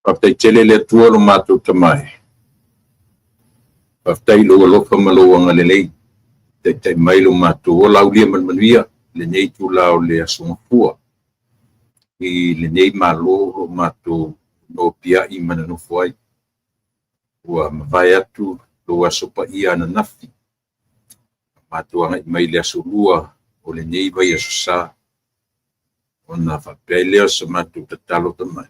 Paftai tele le tua lo matu tamai. Paftai lo lofa malo ang alelei. Te mai lo matu o lau lia manuia le nei tu lau le asunga pua. I le nei malo lo matu no pia I mananu fuai. Ua mawai atu lo asopa ia na nafi. Matu anga I mai le asulua o le nei vai asusa. Ona whapea leo sa matu tatalo tamai.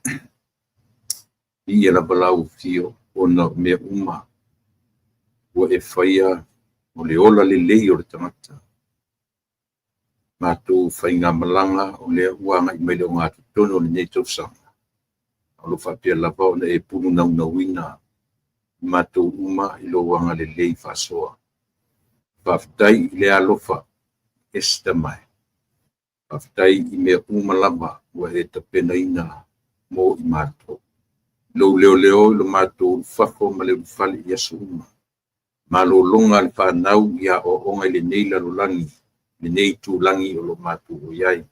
Ia la balau fio ona mea uma. Ua e whaia o le ola le lei o le tangata. Matu whainga malanga o le uanga I mai le o ngā tutono le nei tausanga. O lo whapea lava o e punu na wina. Matu uma I lo wanga le lei whasoa. Whaftai I le alofa esta mai. Whaftai I mea uma lava ua e tapena ina mo I matu. Lo leo lo matu whafo ma le whali I asu uma. Malo longa le whanau ia o onga le nei la langi, le nei tu langi o lo matu o iai.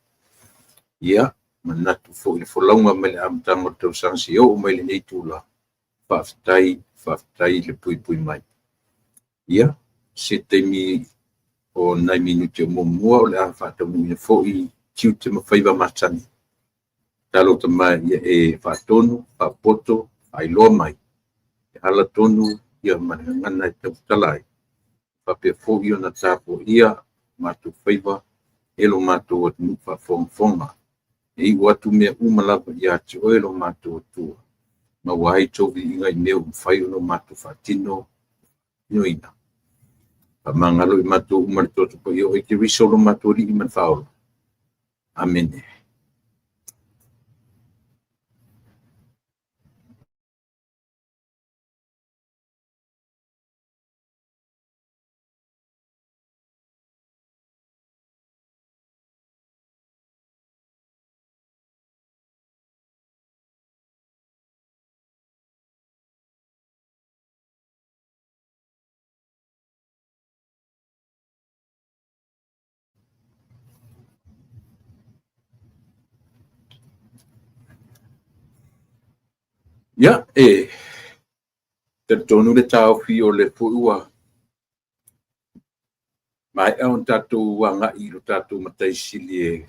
Ia, manatu fo I le wholaunga me le amtanga o tau sangsi o mai le nei tu la. Whaftai le pui mai. Ia, se teimi o nai minuti o mua o le a whatamu ina fo I tiu te mawhaiva matani. Talo ta mai ia e whatonu, whapoto, ailoa mai. E ala tonu ia manangana e tau talai. Whapea fo I ona tapo ia matu whaiva, elo matu o nufa fonga. E I watu mea umalapa ia te oelo matu o tua. Ma wahai tovi inga I meo mwhai ono matu whatino inoina. Pa mangalo I matu umaritoto po ia o ike risolo matu ori I man whaolo. Amene. Ya, te tonu le tau fi o le puua. Mai on tatu wanga I lo tatu matai sili e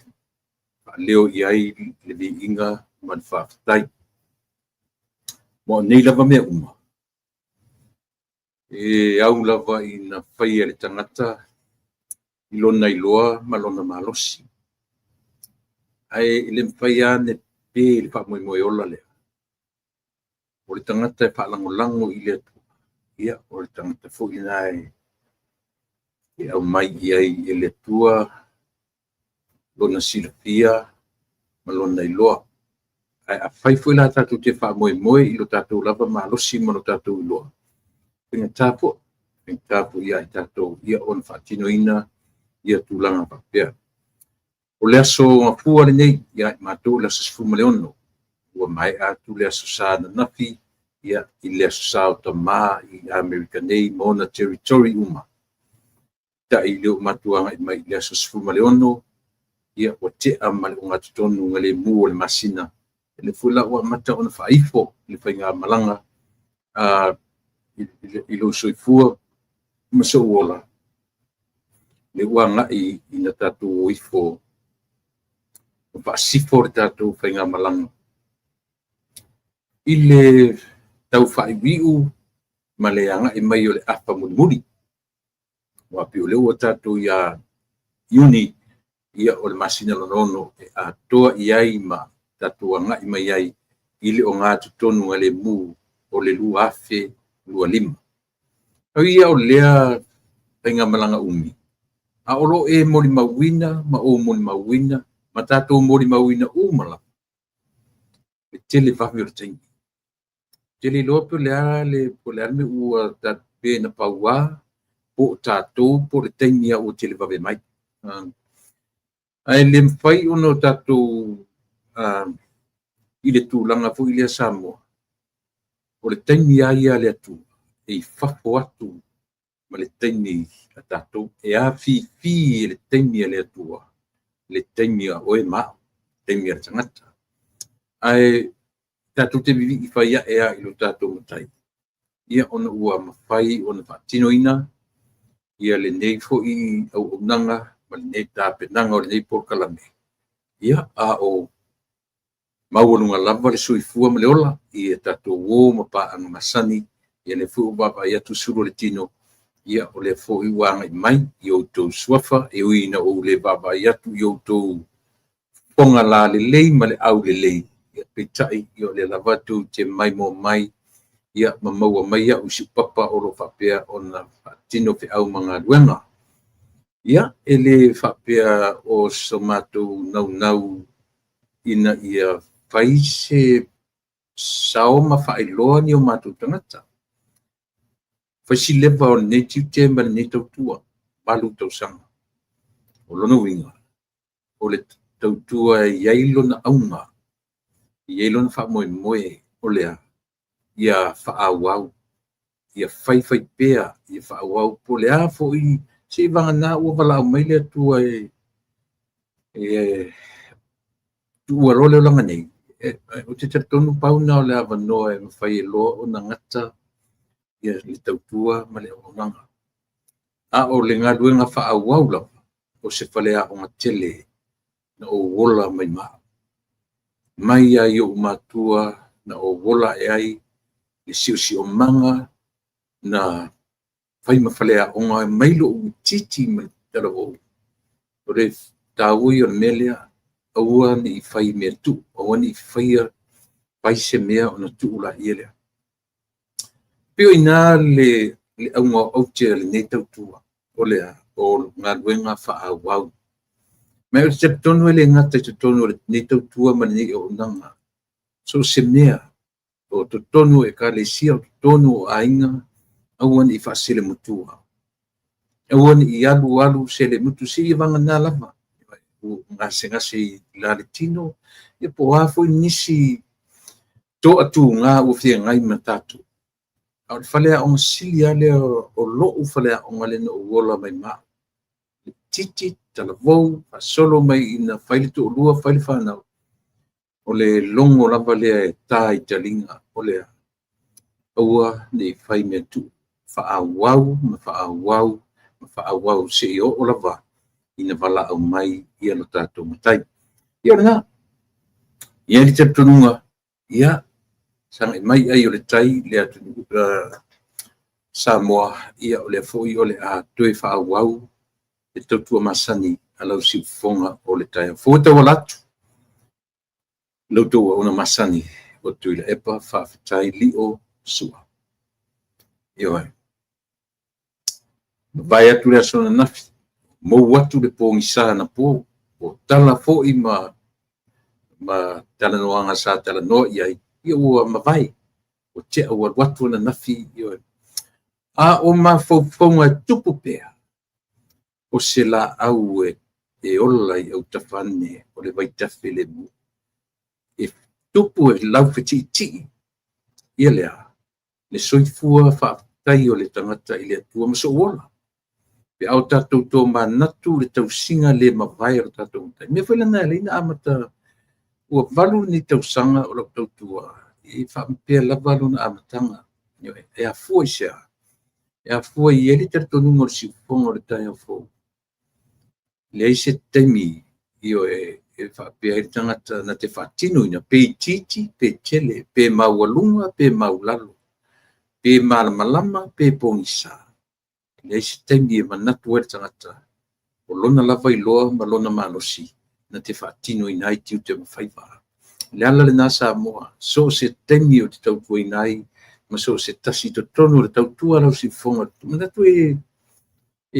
leo iai le vi inga man whaftai. Mo nei lava mea uma. E au lava I na whai le tangata I lona I loa ma lona malosi. Ai le mwhai ane pe le whamoe ola lea. O le tangata e whalangolango I le atu. Ia, o le tangata fo I nai. E au mai iai e le tua. Lona silafia. Ma lona I loa. Ai a whai fo I la tatu te whamoe I lo tatu lava ma losi ma lo tatu I loa. Pinga tapo. Pinga tapo ia I tatu. Ia on whatino ina. Ia tūlanga papea. O le aso ngafua le nei. Ia I mato le aso sifuma le ono. Ua mai atu le aso sa na nafi. Ia I le aso sa o ta maa I Amerika nei mona territory uma. Ta I leo matuanga I mai le aso sifuma le ono. Ia o te ama le unga tutonu ngale mua le masina. Le fula ua mata ona whaifo. Le whainga malanga. I lo soifua. Maso uola. Le ua ngai I na tatu oifo. Whaasifo le tatu whainga malanga. I le tau whaiwiu ma le anga I mai o le apa muri. Wapi o le ua tatu ia uni ia o le masina lonono e a toa iai ma tatu anga I mai ai I le o ngā tutonu ngā le mu o le lua afe lua lima. Au ia o lea whainga malanga umi. A olo e mori mawina ma o mori mawina ma tatu mori mawina umala. E tele whafi o le taimi. Tele lope le po le alme ua tape na paua po tatu po le taimi a o tele whawe mai. Ai le mwhai ono tatu I le tūlanga fu I le Samoa. O le taimi a ia le atu e whafo atu ma le taimi a tatu e a fi le taimi a le atua. Le taimi a oe mao, taimi a le tangata. Ai tātou te vivi I whaia ea I lo tātou matai. Ia ona ua mawhai ona whaatinoina, ia le nei fo'i au nanga, ma le nei tāpenanga o le nei porkalame. Ia a o maualunga lava le soifua ma le ola, ia tātou wō ma paanga masani, ia le fu baba ia tu suru le tino, ia o le fo'i wanga I mai, I o tau suafa, e uina o le baba ia tu I o tau ponga la le lei ma le au le lei. Ia petai, ia o le lavatu te mai mo mai, ia mamaua mai ia usi papa o lo whapea o na tino pe au mga luenga. Ia ele whapea o somato nau nau ina ia whaise sao ma whailoa ni o mātou tangata. Whaisi lewa o ne tiu te ma ne tautua, malu tau sanga. O lono winga, o le tautua iailo na aunga, iailo na wha moe moe o lea, ia whaawau, ia whai pea, ia whaawau po lea fo I se vanga na ua wala au mai lea tua tua role o langa nei. O te tonu pau na o lea wanoa e mawhai e loa o na ngata, ia le tautua ma le o nanga. A o le ngā duenga whaawau lau, o se whalea o ngā tele, na o wola mai maa. Mai ai o matua, na o wola e ai, le si o manga, na whai mawhalea o ngā mailo o titi mai tara o. O re tāui o melea, aua ni I whai mea tu, aua ni I whaia paise mea o na tuula I elea. Pio ina le aunga au te le nei tautua, o lea, o ngā ruenga whaawau. Mai o te tonu ele ngata te tonu le nei tautua ma nei o nanga. So se mea, o te tonu e ka le sia, o te tonu o ainga, awan I whaasele mutua. Awan I alu se le mutu si I vanga nā lava. Ngase la le tino, e po hafo I nisi to atu ngā uwhia ngai matatu. Au le whalea o ngasili ale o loo whalea o ngale o wola mai maa. Le titi, talavou, solo mai ina whaile to o lua whaile whanau. O le longo lava lea e tā I talinga o lea. Aua ne whai mea tu. Whaawau, ma whaawau se I o lava. Ina wala au mai ia no tātou matai. Ia ora ngā. Ia li te tonunga. Ia. Sanga mai ai o le tai le atu Samoa. Ia o le foi o le a toe whaawau. Le tautua masani alau si fonga o le tai. Fōta walatu. Lautou ona masani o tui le epa whawhitai li o sua. Ia wai. Vai atu le asona nafi. Mou watu le pōngisa na pō. O tala fōi ma tala noanga sa tala no iai. Ia ua mawai. O te awa watu na nafi. Ia. A o ma whauwhaunga tupu pēa. O se la au e olai au tawhane o le waitawhi le mu. E tupu e lau whetiti. Ia lea. Le soifua whaatai o le tangata I le atua maso ola. Pe au tātou tō manatu le tau singa le mawai o tātou tai. Mea whailana le ina amata ua walu ni tau sanga o lau tau tua. I whaampea la walu na amatanga. E a fua I sea. E a fua I eli tatu nungo si fonga o le tai a fua. Le aise taimi I o e whaapea I tangata na te whaatino ina. Pe titi, pe tele, pe maualunga, pe maulalo. Pe malamalama, pe pōngisa. Le isi taimi e manatu e tangata. O lona lava I loa ma lona malosi. Na te whaatino I nai tiu te mawhaiwa. Le ala le nasa moa. So se taimi o te tautua I nai. Ma so se tasi to tonu o te tautua lau si fonga. Manatu e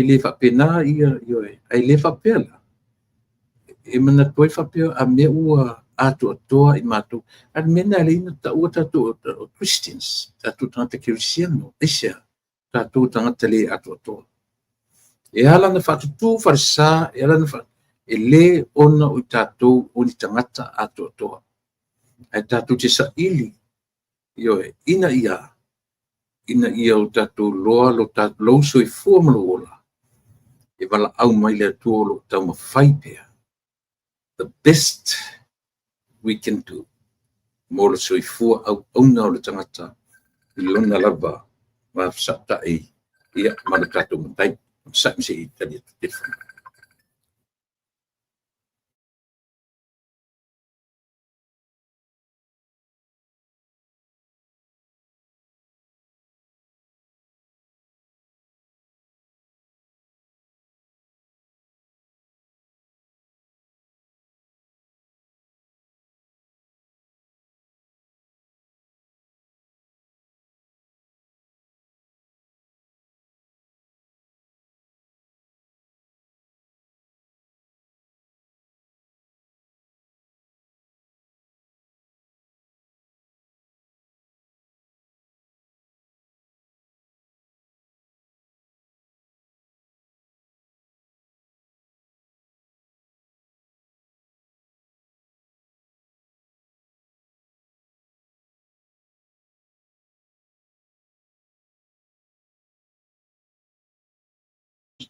le whapena ia e. Ai le whapela. E manatu e whapea a mea ua ato atoa I mātou. An mena le ina ta ua tātou o Christians. Tātou tangata Kirisiano. Eisea. Tātou tangata le ato atoa. E ala na whatutu wharisa, e ala na whatutu. E le ona o tātou o ni tangata ato atoa. E tātou te sa ili. Io e ina ia. Ina ia o tātou loa lo tātou lau soi fua malola. E wala au mai le atua lo tau mawhai pea. The best we can do. mo le soifua au na o le tangata i lona lava ma fsatai ia ma le tatou matai sa se i tali te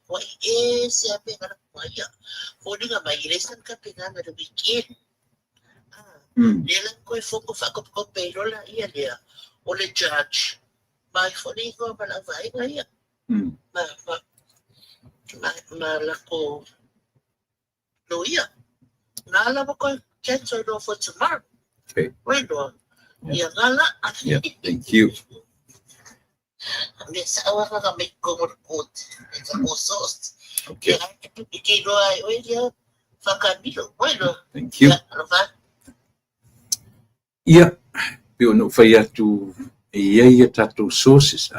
Why siapa yang banyak kodi nga mailesan ka pinanga na weekend. Dia lang ko ifoko fakop ko pero la iya dia. Ole judge. Mai foni ko pala vai ngaya. Ma la ko no iya. Na la ko cancel no for tomorrow. Okay. Wait on. Ya ngala. Yeah, thank you. Biasa awak ka make ko morkot. Ito ko sauce. Okay. Ikino ay oy dia fakabilo. Bueno. Thank you. Ia, pio no fai atu ia tatou sources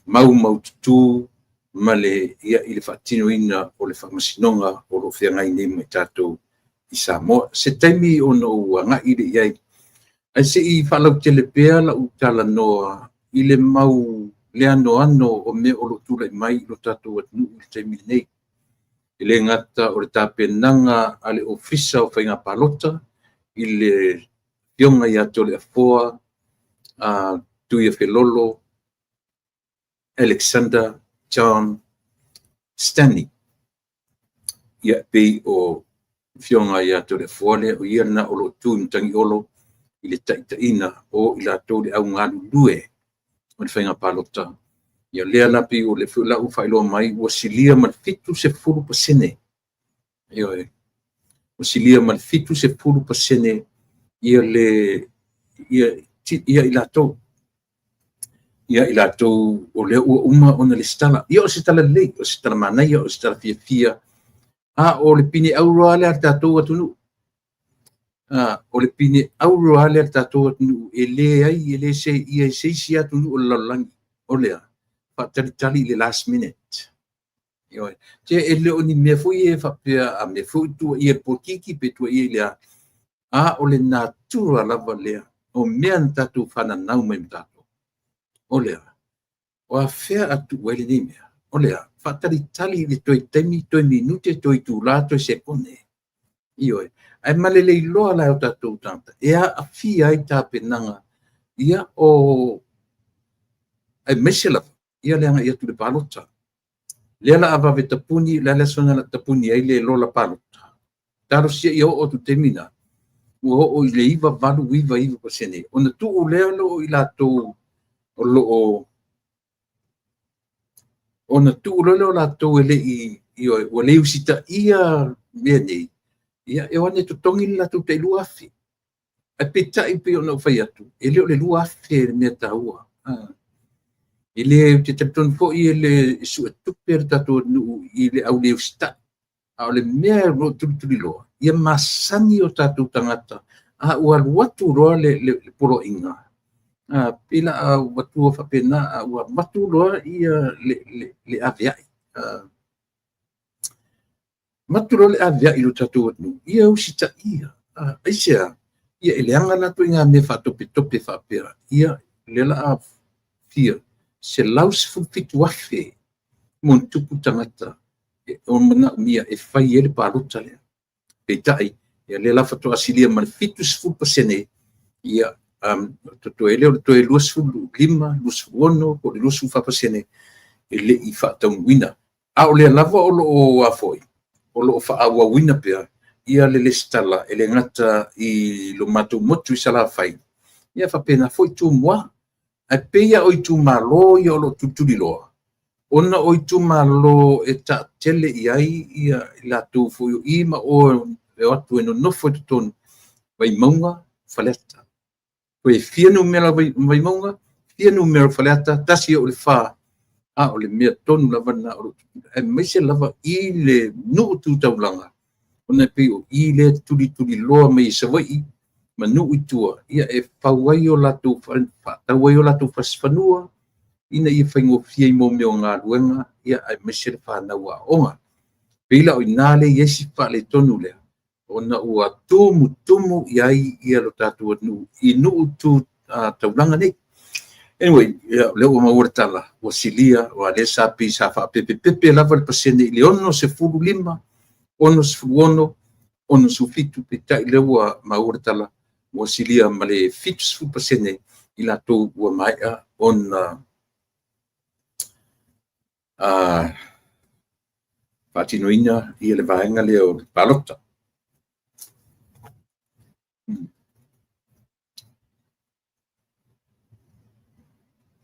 mau tutu male ia i le whaatinoina o le whamasinonga o lo whiangai nei mai tatou i Samoa. Se taimi o no anga i le iai. Ai se i whalau telepea la utala noa i le mau le ano o me o lo tula i mai lo tatou atnu i le taimi nei. I le ngata o le tapenanga a le ofisa o whainga palota i le Yonga ia tole afoa, Tuia Felolo, Alexander John Stanley. Ia pei o fionga ia tole afoa le o ia na o lo tui mtangi olo i le taitaina o i la tole au ngalu lue o le whainga palota. Ia lea na pei o le whiula ufa ilo mai o silia man fitu se furu pasene. O silia man fitu se furu pasene ia ilatou o le uma ona le stala ia o se tala lei o se tala manai o se tala fia o le pini aurua le tatou atunu o le pini aurua le tatou atunu e le se ia se sia atunu o lalangi o lea fatalitali le last minute io te e le oni me foi e fa a me foi tu ia potiki pe tu ia le o le natura lava lea, o mea tatu whananau mai mtato. O lea, o a whea atu wele ni mea. O lea, whataritali le toi temi, toi minute, toi tūla, toi sekone. Ioe, ai malele i loa lai o tatou tanta. E a fia ai tāpenanga, ia o ai mesela, ia leanga ia tu le palota. Lea la avave tapuni, lea sona la tapuni, ai le lola palota. Taro sia ia o tu temina. O i le iwa valu iwa pasene. O na tu o lea lo i la tau o lo o na tu o leo la tau ele i o le usita ia mea nei. Ia e wane to tongi la tu te lua afi. A peta i pe o na ufai atu. E leo le lua afi e mea taua. I le te tapton fo i le su e tuper tato i le au le usita. A le mea no tuli loa. Ia masani o tatu tangata ua watu roa le poro inga pila watu o whapena ua watu roa ia le aviai matu roa le aviai lo tatu atu ia usita ia aisea ia eleanga latu inga me whatope whapera ia le la fia se laus fufitu wafe mon tupu tangata o mana mia e whai ele paruta lea peitai ia le lafa to asilia man fitus fu pasene ia to ele to lus fu lima lus wono ko lus fu fa pasene ele i fa tau wina a o le lava o lo afoi o lo fa awa wina pe ia le stala ele ngata I lo matu motu sala fai ia fa pena foi tu moi a peia o tu malo ia lo tutuli lo ona o tu malo e ta tele ia la tu fu ima o e atu no foi ton vai monga faleta foi fia numero vai monga fia numero faleta tasi o le fa o le mea tonu lava na o e mese lava I le nu tu taulanga ona pe o I le tuli loa me se vai ma nu itua ia e pauai o latu tauai o latu fasfanua ina ia faingo fia mo me o ngā ruenga ia e mese le whanau a onga peila o inale yesi fa le tonu lea ona ua tumu ia lo tatu nu I nu tu taulanga nei. Anyway, leo maura tala, wasilia, wa le sapi safa pepe lava le pasene le ono se fulu lima, ono se fuono, ono su fitu pita leo maura tala, wasilia ma le fitu su pasene ila to ua maia on patinoina ia le vaenga leo palota.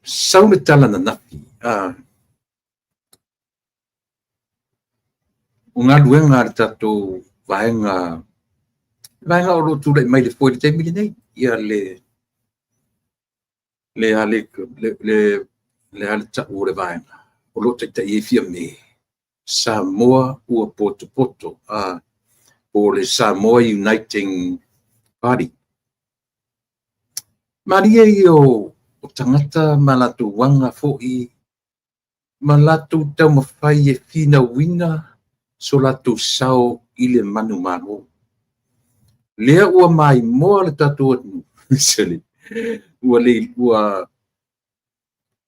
Sau le tala na nafi o ngā luenga le tatou vaenga o lotu le mai le foi le taimili nei ia le ta o le vaenga o lotu ta i fia me Samoa ua poto o le Samoa Uniting Party Maria o tangata malatu wanga fo'i malatu tau mawhai e fina wina so latu sao I le manu mano. Lea ua mai moa le tatu atu seli ua le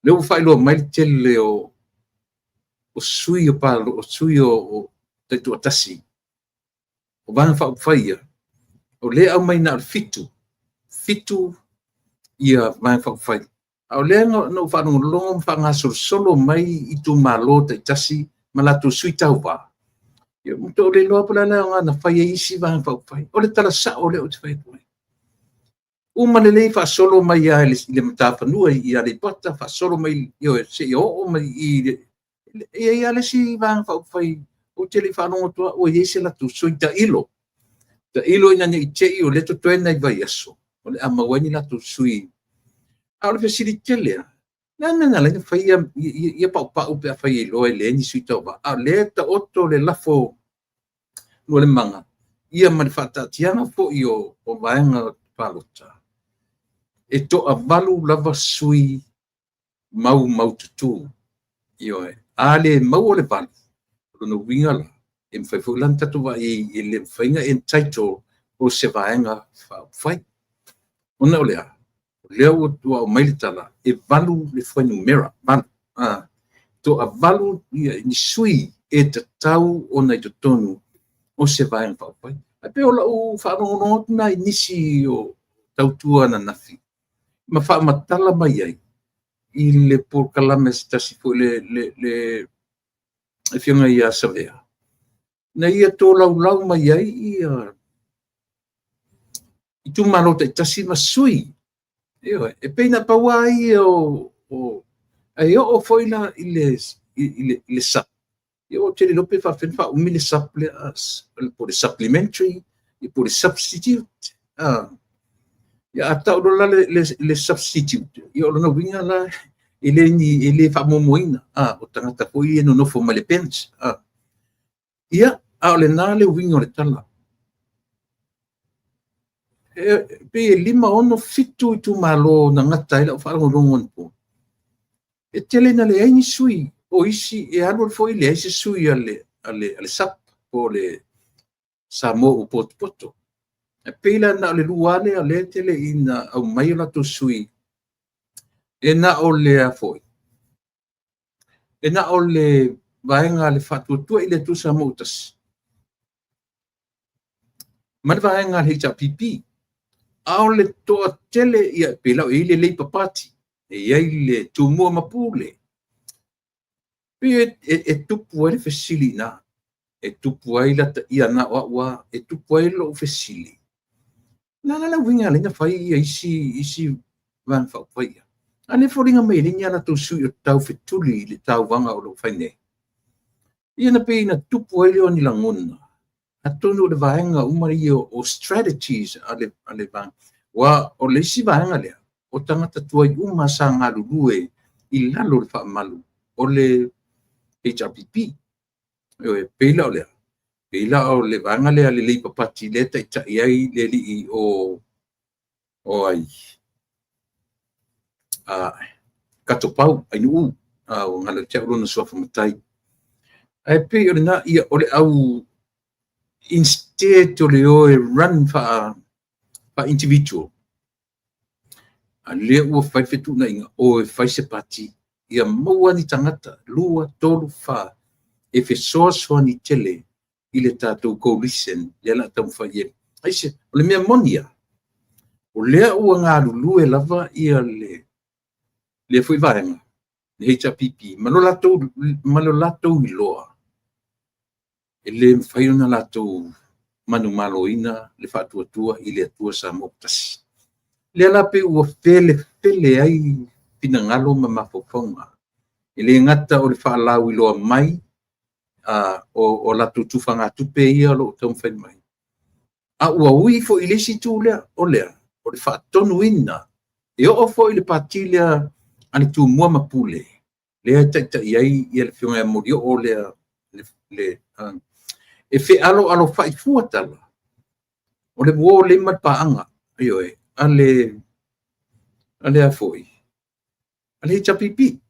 whai loa mai tele o sui o palo o sui o taitu atasi o vana whai o lea au mai na fitu ia mai whai au lea no whanau longo whanga solo mai I tu malo te tasi malatu sui tau wā ia muto o le loa pula lea ngana whai e isi vang whai o le tala sa o le o te whai tuai uma le lei wha solo mai ia le matawhanua ia le pata wha solo mai ia se o mai ia le si vang whai o te le whanau tua o ia se latu sui ta ilo ina ni te I o le to tuena I vai aso o le amawani latu sui au le fesiri telea na le fai ia pau pe fai loe le ni sui tau ba le ta oto le lafo no le manga ia man fata tiana fo io o vaenga palota e to avalu lava sui mau tutu io ale mau le valu no winga la em fai fo lan tatu va I le fainga en title o se vaenga fai ona olea leo tua o mailitala e valu le foi numera valu to a valu ni sui e te tau o nei tonu o se vai pa pai a pe ola o fa no na inisi o tau tua na nafi ma fa matala mai ai I le por kalames tasi fo le e fianga ia savea na ia to lau mai ai I tu malo te tasi masui e peina pawai o foi la le sap io te lope fa umile sap por supplementary e por substitute ya ata o le substitute io no vinga la ele fa momoina o tangata foi no fo male pens ia le nale winga le tala pe lima ono fitu I tu malo na ngata ila o wharango rongon po. E tele na le aini sui o isi e anu foi le isi sui ale sap po le Samoa o poto. E peila na le luane ale tele ina au mai la to sui. E na o le a foi. E na o le vaenga le fatu tua ile tu Samoa tas. Man vaenga le pipi. Ao le toa tele ia pelau ile le papati e le tumua mapule pe e tupu ele fesili na e tupu ai la ta ia na wa e tupu ai lo fesili la winga le na fai isi van fa fai ane foringa mai ringa na tu su yo tau fetuli le tau wanga o lo fai ne ia na pe na tupu ai le ni langona atonu le vaenga umari o strategies ale bang wa o le si vaenga le o tangata tuai uma sa ngalulue i lalo le fa malu o le HRPP e pela o le vanga le ale le papati le ta ai le li o ai katopau ai nu o ngala te ro na sofa matai ai pe o na ia o le au instead o le o run fa individual le o fai fetu na inga o fai se pati ia maua ni tangata lua tolu fa e fe soso ni tele ile tatou coalition le la tam fa ye ai se le mea monia o le o nga lulu e lava ia le foi vaenga le HRPP malo latou i loa e le fai ona latou manu maloina le fa tua ile atua sa moptas le la pe o fele ai pinangalo mafofonga ile ngata o le fa lawi loa mai o la tutufa nga tupe ia lo tom fai mai ua ui fo ile si tu le o le fa tonu ina e o fo ile patilia ani tu mua mapule le ta ia le fionga modio o le e fe alo fai fuatala o le wo le matpaanga io e ale afoi ale chapipi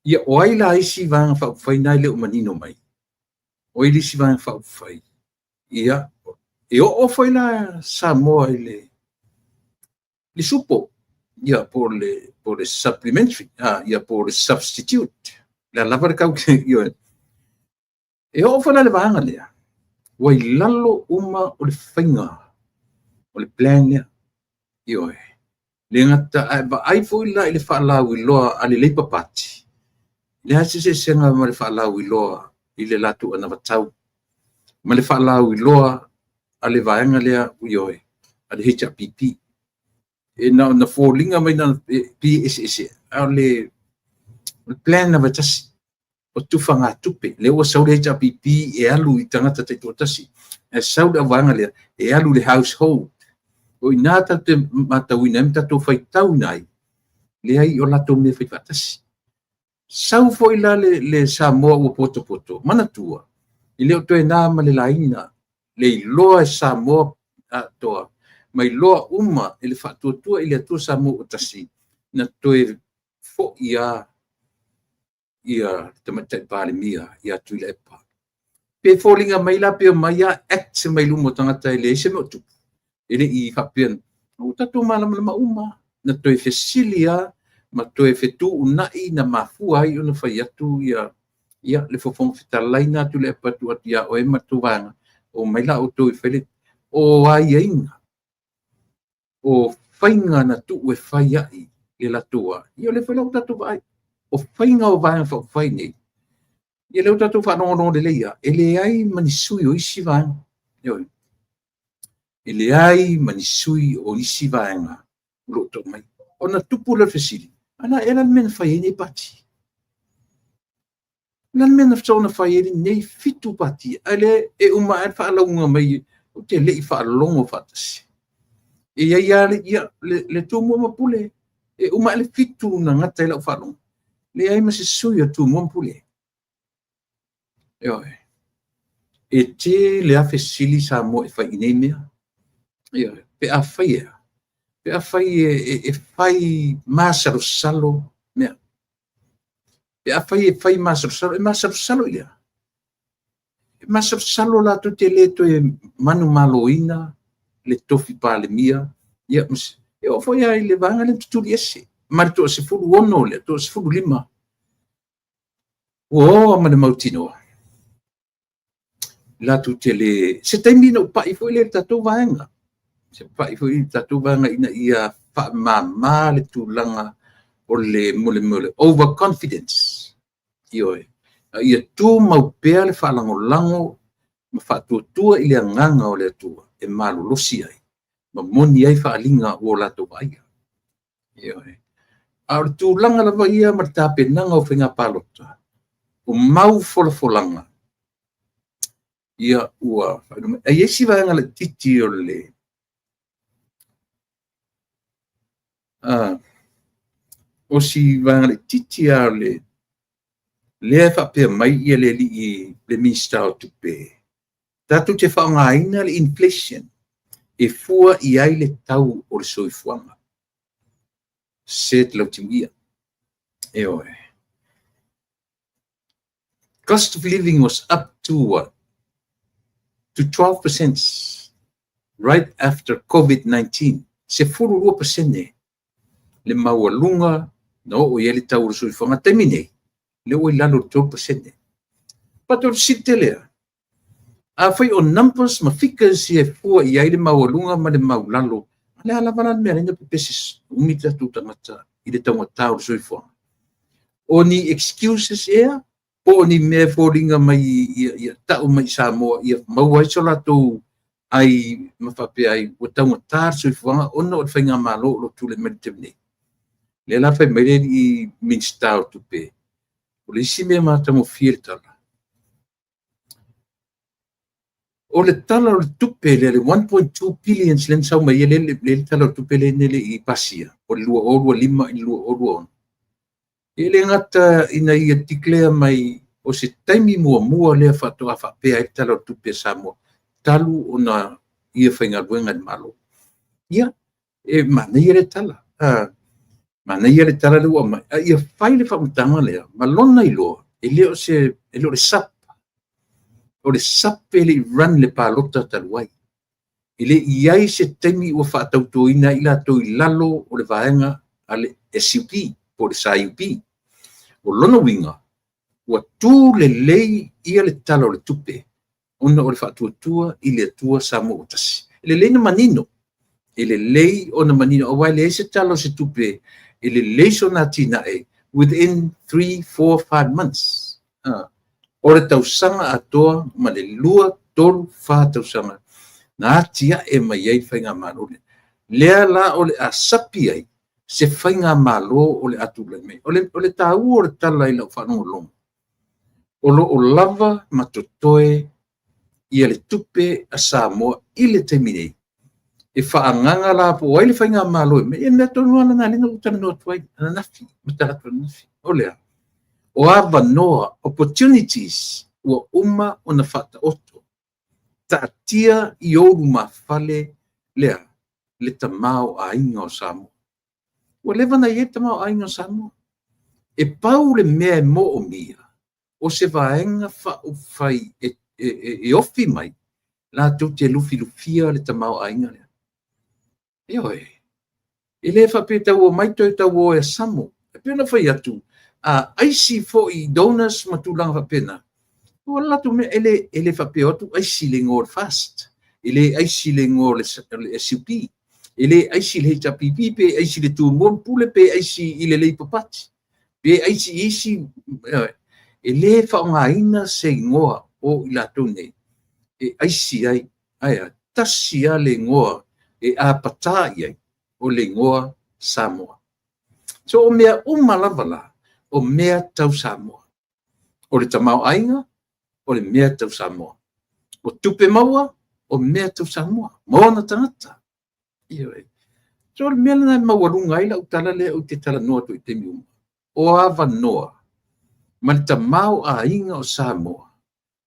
ia oi la isi vang fa fai nai le manino mai oi li si vang fa fai ia e o fai la Samoa le supo ia por le supplementary ia por le substitute la lava ka io e o fai la le vanga le wai lalo uma o le fainga o le plan io le ngata ai foi la ile fa la wi loa ale le papati le hasi se senga ma le fa la wi loa ile latu ana vatau ma le fa la wi loa ale vaenga le io ale HRPP e na fallinga mai na PSS ale plan na vatasi o tufanga tupe le o sau le HRPP e alu i tangata te totasi e sau da vaenga le e alu le household o inata te matawina mta to fai tau nai le ai o lato me fai fatasi sau foi la le Samoa o poto mana tua i leo to na ma le laina le loa Samoa toa mai loa uma ele fatu tua ile to Samoa tasi na to fo ia te mata pale mia ia tu le pa pe fallinga mai la pe mai act mai lu mo tangata ile se mo tu ele i fapian o tatu malam uma na to fesilia ma to fetu unai na mafua i ona fai atu ia le fofong fitalaina tu le patu atia o e matuanga o mai la o to fele o ai ainga o fainga na tu e fai ai le la tua io le fele o tatu vai o fainga o vai fa fai nei ia le tatu fa no de leia ele ai manisui o isi vai io ele ai manisui o isi vaenga lo to mai ona tupu le fesili ana ela men fai nei pati lan men fsona fai nei fitu pati ale e uma fa longa mai o te le fa longo fatasi e ia le tu mo mapule e uma le fitu na ngata la fa longo le ai ma se suia tu mo mapule io e te le afesili sa mo e fai nei mea io pe a fai e fai masaro salo mea e a fai masaro salo ia masaro salo la tu te le to e manu maloina le tofi pale mia ia e o foi ai le vanga le tutuli ese ma to se fu ono le to se fu lima o ma le mautino la tu te le se termino pa i foi le tatu vanga se pa i foi tatu vanga ina ia fa male tu langa o le mole overconfidence io ia tu mau pea le whalangolango ma whatuatua i le anganga o le atua e malolosi ai ma moni ai whaalinga o lato aia. A o tūlanga lava ia ma tāpenanga o whinga palota o mau folanga ia ua e esi vaenga le titi o le o si vaenga le titi a le lea whapea mai ia le li i le minsta o tupe. Tatu te whaongaina le inflation e fua i ai le tau o le soifuanga. Set lau timia. E oe. Cost of living was up to what? To 12% right after COVID-19. Se furu 2% le maualunga no o ia le tau o le soifuanga terminei. Le oi lalo 12%. Pato site lea. A fai o numbers ma figures e fua i ai le maualunga ma le maulalo. Le ala vana mea ringa pepesis. Umita tu tangata i le tangata o le soifuanga. O ni excuses ea. Po ni mea fōringa mai i tau mai Samoa. I maua i sola tō ai mawhape ai. O tangata o le soifuanga. Ona o le whainga malo lo tu le meditemne. Le la fai mai i minsta o tupe. O le isi mea mata mo fia le tala. O le tala o le tupe le 1.2 billion len sau mai le tala o tupe le nele i pasia. O le lua orua lima i lua orua on. E le ngata ina ia tiklea mai o se taimi mua lea whatoa whapea e tala o tupe Samoa. Talu o na ia whainga luenga ni malo. Ia, e mana ia le tala. Mana ia le tala lua mai. Ia whai le whamutanga lea. Malona i loa. E leo se, e leo le sapa. O le sapa e le run le palota taluai. E le iai se taimi ua whaatautoina i la tau i lalo o le vaenga a le SUP, po le SAUP. O lona winga, ua tū le lei ia le tala o le tupe. Ona o le whaatuatua i le atua Samoa Otasi. E le lei na manino. E le lei o na manino. O wai le se tala o se tupe. E le lei so na tina e. Within 3, 4, 5 months. O le tausanga atoa ma le lua tolu wha tausanga. Na atia e mai ei whainga malo le. Lea la o le asapi ai. Se whainga malo o le atu le mei. O le tāu o le tala i lau whanongo longo. O lava matotoe ia le tupe a Samoa i le teminei. E whaanganga la po ai le whainga malo e mei. E mea tonu ana nā lina utana no tuai. Ana nafi. Mataratua nafi. O lea. O ava noa opportunities ua uma o na whata oto. Tātia i oru mawhale lea le tamau a inga o Samoa. Ua lewa na ie tamau a inga o Samoa. E pau le mea e mo o mia. O se vaenga whai e ofi mai. La tau te lufia le tamau a inga lea. E oe. E le whape tau o maitoi tau o e Samoa. E pena whai atu. Aisi fo i donors matulanga pena. O latu me ele whape otu aisi le ngor fast. Ele aisi le ngor le SUP. Ele aisi le HPP pe aisi le tuumon pule pe aisi i le leipapati. Pe aisi isi ele whaongaina se ngoa o i latu nei. E aisi ai aia tasi a le ngoa e a patai ai o le ngoa Samoa. So o mea umalavala o mea tau Samoa. O le tamau ainga, o le mea tau Samoa. O tupe maua, o mea tau Samoa. Maona tangata. Ioi. So le mea lana mauarunga ai la utala lea o te tala noa tu i te miuma. O ava noa. Ma le tamau ainga o Samoa.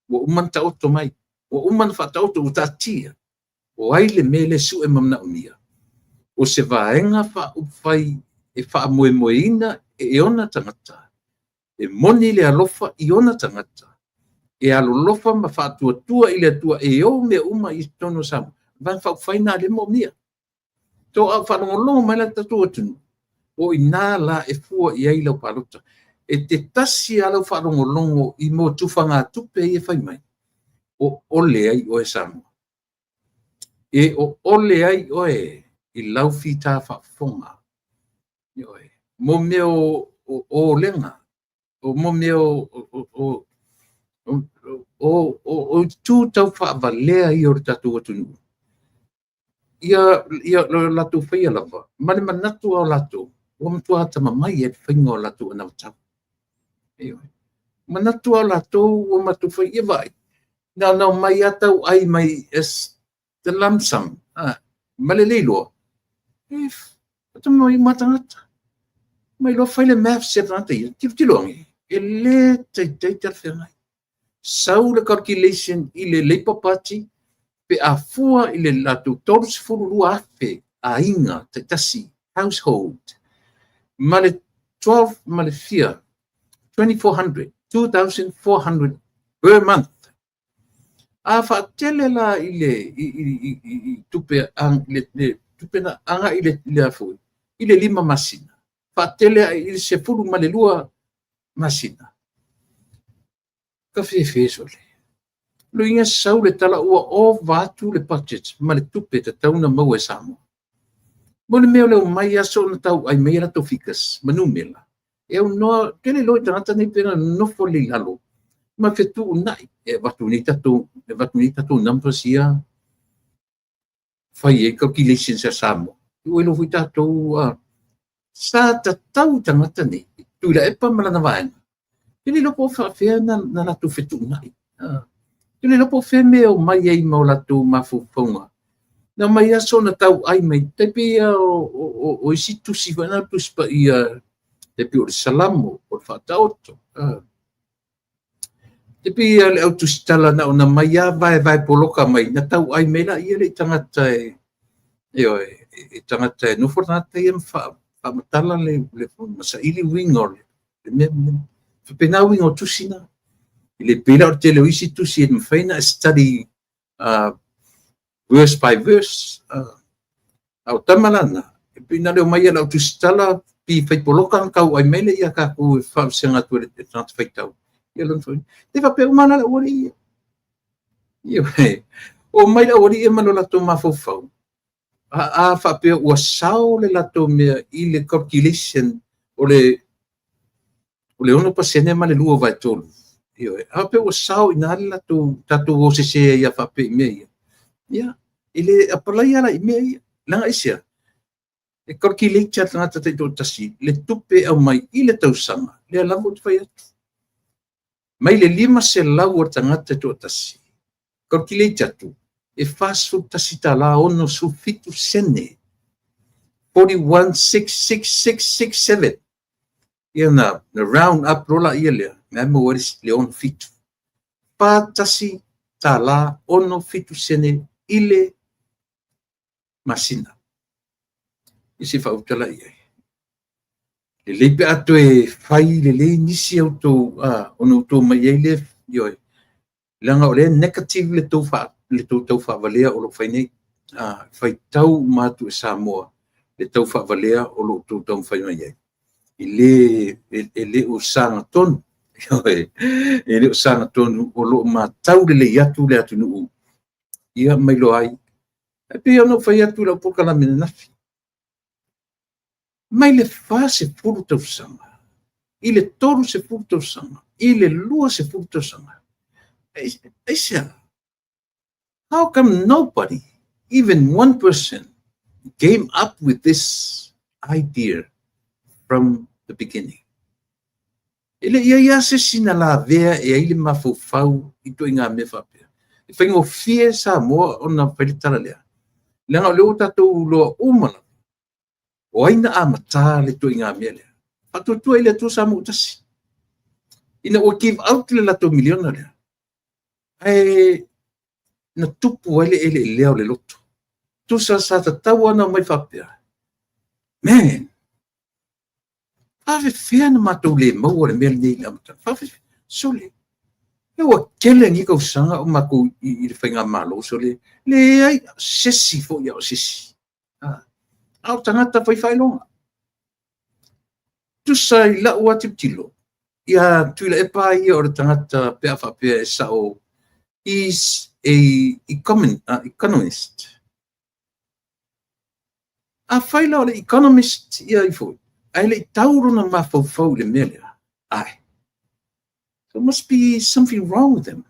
O umanta oto mai. O umana whata oto o tatia. O ai le mele su e mamna umia. O se vaenga wha upwai e wha moemoeina e ona tangata. E moni le alofa i ona tangata. E alolofa ma whātua i le atua e o mea uma i tono Samoa. Van whaupwhaina le mo mia. Tō au whanongolongo mai la tatua tunu. O i nā la e fua i ai lau palota. E te tasi alau whanongolongo i mo tufanga tupe i e whai mai. O ole ai o e Samoa. E o ole ai o e i lau whita whafonga. Mo mea o lenga. O mo mea o o tu tau whaavalea i o re tatu atunu. Ia latu whaia lava. Mane manatu au latu. O matua hata mamai e whainga o latu anau tau. Manatu au latu o matu whaia vai. Nau mai atau ai mai as the lump sum. Malelei loa. Ata mai matangata. Mai loa whaile math se tangata ia. Tiftilongi. E le tei tarwhengai. Sau le calculation i le leipapati pe a fua i le latu tolu sifuru lua afe a inga te tasi household. Male 12 male fia 2,400 per month. A whaatele la i le tupe tupe na anga i le afu i le 5 masina. Whaatele i le sefuru male lua masina. Ka whewhesole. Luinga sau le tala ua o vatu le budget ma le tupe te tauna mau e Samoa. Mone meo leo mai aso na tau ai meira to fikas manumela. E au noa tele loi tangata nei pena nofo le lalo. Ma fetu nai e watu ni tatu numbers ia. Fai e calculations a Samoa. Ue lo hui tatou sa tatau tangata nei. Tuila epa malana vaena. Tele lo po whawhea na natu fetu nai. Tele lopo wheme o mai ei maulatu mafufonga. Na mai aso na tau ai mai tepe o isi tusi wana tuspa ia tepe o salamo o whataoto. Tepe ia le au tusitala na o na mai a vai poloka mai na tau ai mai la ia le tangata tangata nufornata ia whamatala le masa ili wingor. Whapena wingor tusina. Le pila o tele isi tu si mfaina study verse by verse au tamalana pina le mai la tu stala pi fai polokan kau ai mele ia ka ku fa senga tu le trans fai tau ia lon foi te fa pe umana la ori ia o mai la ori e mano la to mafofau a fa pe o sao le la to me i le calculation o le ono pasene ma le luo vai tolu. Io ape o sao ina la tatu o se ia fa pe me ia ile apalai ala me langa isia e calculate chat na tata to tasi le tupe au mai ile tausanga le la mo fai mai le 5 se la o tangata to tasi calculate tu e fasu tasi tala ono su fitu sene 41,66667 ia na round up rola ia le memories leon fitu patasi tala ono fitu sene ile masina isi fa utala ia le lepe ato e fai le nisi auto ono to mai ele yo langa ole negative le to fa valea o lo fai nei fai tau matu e Samoa le to fa valea o lo to tau fai mai ele o sanga ton ele o sanga ton o lo matau le atu nu ia mai lo ai e pe no fai atu la poka la menafi mai le fase furu tau sanga ile toru se furu tau sanga ile lua se furu tau sanga Aisha, how come nobody, even 1%, came up with this idea from the beginning? Ele ia se sinala vea e ele mafufau i to inga me fape. E whaingo fie Samoa ona whaitara lea. Langa leo tatou loa umana. O aina amata le to inga me lea. Patutua ile tu Samoa tasi. Ina o give out le lato miliona lea. Ai na tupu ele leo le loto. Tu sa tatau ana mai whapea. Man, whawe whea na matou le maua le mea nei la mata. Whawe sole. E wa kele ni kau sanga o mako i le whainga malo sole. Le ai sesi fo ia o sesi. Au tangata whai longa. Tu sa i la ua tiptilo. Ia tuila e pā ia o le tangata pea whapea e sao is a economist. A whaila o le economist ia i fo. Ai le tauro na mafau le mele. Ai. There must be something wrong with them.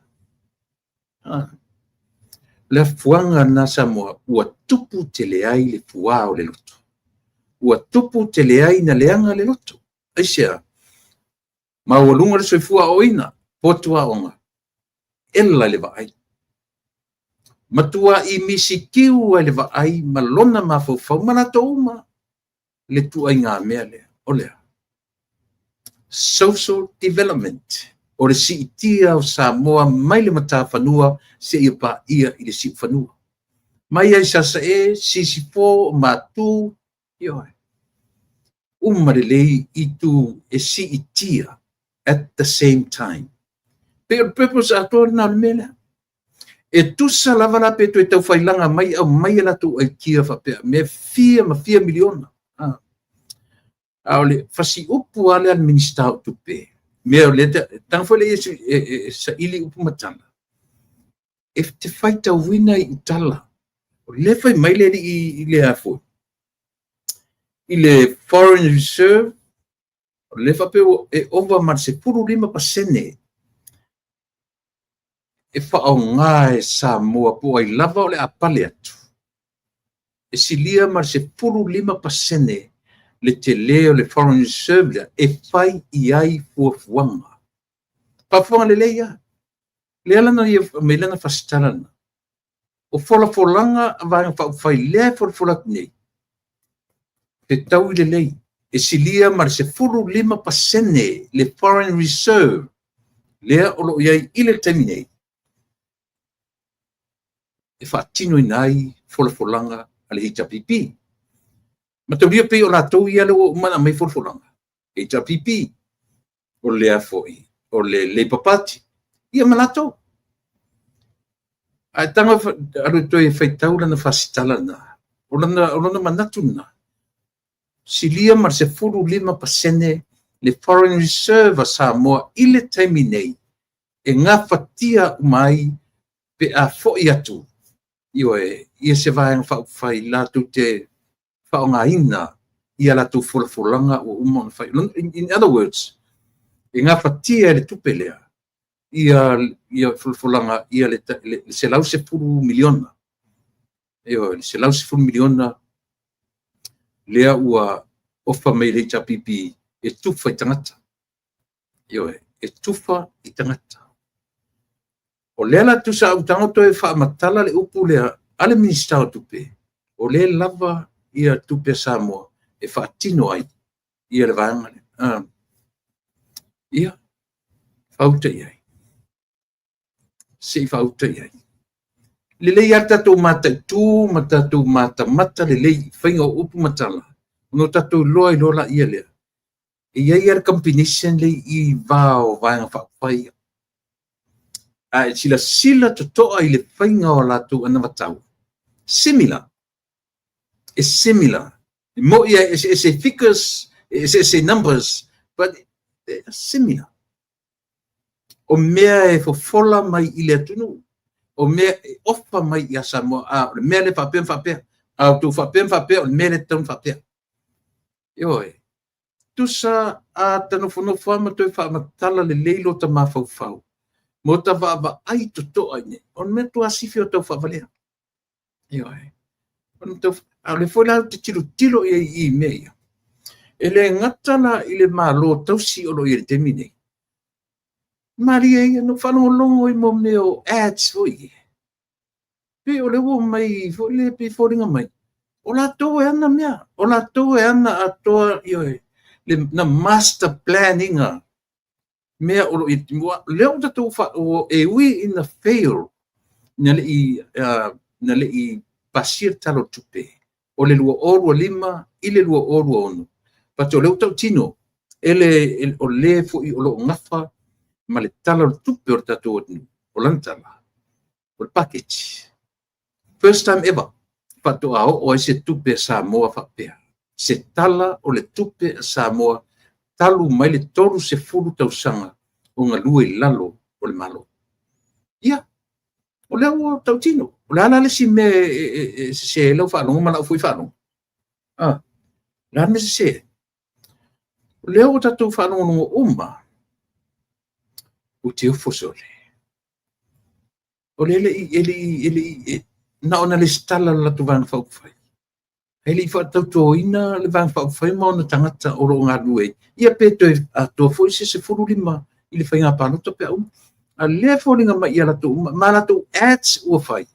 Le fuanga na Samoa ua tupu te le ai le fua o le loto. Ua tupu te le ai na leanga le loto. Aisea, ma ua lunga le soifua o ina, potua onga. Ela le vaai. Matua I misi kiu le vaai, ma lona ma faufau, mana touma. Le tua ngā mea lea, o lea. Social development. O le si itia o Samoa mai le mata whanua se ia pa ia I le si whanua. Mai ai sasa sisi fo matu ioe. Umare lei I tu si itia at the same time. Pe o purpose ato na le mele. E tusa lava la pe tu e tau whailanga mai au mai la tu ai kia whapea. Me fia miliona. Aole fasi upu ale al ministau tu pe. Mea le tang fole sa ili upu matala. If te whaita wina I utala, o le whai mai le I le afo. I le Foreign Reserve, o le whapeo e ova mar se puru 5%. E whao ngā e Samoa po ai lava o le apale atu. E silia mar se puru 5%. Le te leo le Foreign Reserve e whai I ai fuafuanga. Pafuanga le leia. Le alana I me lana whasitarana. O wholafolanga vanga whai lea wholafolak nei. Te tau I le lei. E silia mar se furu 5% le Foreign Reserve. Lea olo iai I le taminei. E whaatino inai wholafolanga ale HRPP. Ma tau ria pe o la tau ia leo mana mai wholafolanga. HRPP. O lea foi. O le Labour Party. Ia malato. Ai tanga alu toi whaitau lana whasitala na. O lana manatu na. Silia mar se furu 5% le Foreign Reserve a Samoa I le taimi nei. E ngā whatia mai pe a foi atu. Ia se vai whai latu te whaonga ina. Ia latu wholafolanga o umon whai. In other words, e ngā whatia le tupelea. Ia wholafolanga, ia se lau se furu miliona. Se lau se furu miliona. Lea ua ofa mai le HRPP e tufa I tangata. E tufa I tangata. O lea la tu sa utanga toe whaamatala le upu lea ale ministau tupe. O lea lava ia tupe Samoa e whaatino ai. Ia le vangale. Ia whauta iai. Se whauta iai. Le lei ar tatou mata tu, matatou mata le lei whainga o upu matala. No tatou loa I lola ia lea. E iai ar combination lei I vao vanga whaapai. Sila totoa I le whainga o latu ana watau. Similar. It's similar. Mo ia it's figures, it's numbers, but similar. O mea e fofola mai I le atunu. O mea e ofa mai I a Samoa. O mea le whapea. Au tu whapea, o mea le tau whapea. Tusa a tanofonofo ama toi whaamatala le leilo ta mawhauwhau. Mo ta whaava ai totoa ine. O mea tu asifi o tau whaavalea. A le foi lau te tilo I mea. E le ngatala I le malo tausi o lo I le temine. Maria ia no whanolongo I mo meo ads foi. Pe o le wo mai, fo le pe fōringa mai. O la tō e ana mea. O la tō e ana atoa le na master planninga. Mea o lo I timua. Leo tatou o e ui ina fail. Na le I pasir talo tupe. O le lua orua 5, I le lua orua 1. Pato leo tau tino. O le fo I o lo ngafa. Ma le tala o tupe o tatou atinu. O lantala. O le package. First time ever. Pato ao o se tupe Samoa whapea. Se tala o le tupe Samoa. Talu mai le toru se furu tausanga. O ngā lua I lalo o le malo. Ia. O leo o tau tino. O le ala le si me se lau whanonga mana o fui whanonga. La me se. O leo o tatou whanonga uma. o te ofosole. O ele na ona le stala la tu vang fau fai. Ele fa tau ina le vang fau fai mo na tangata o ro ngā lue. Ia peto a to foi se furu lima i le fai ngā pano to pe au. A le fōringa mai ia la tu ma la tu ads ua fai.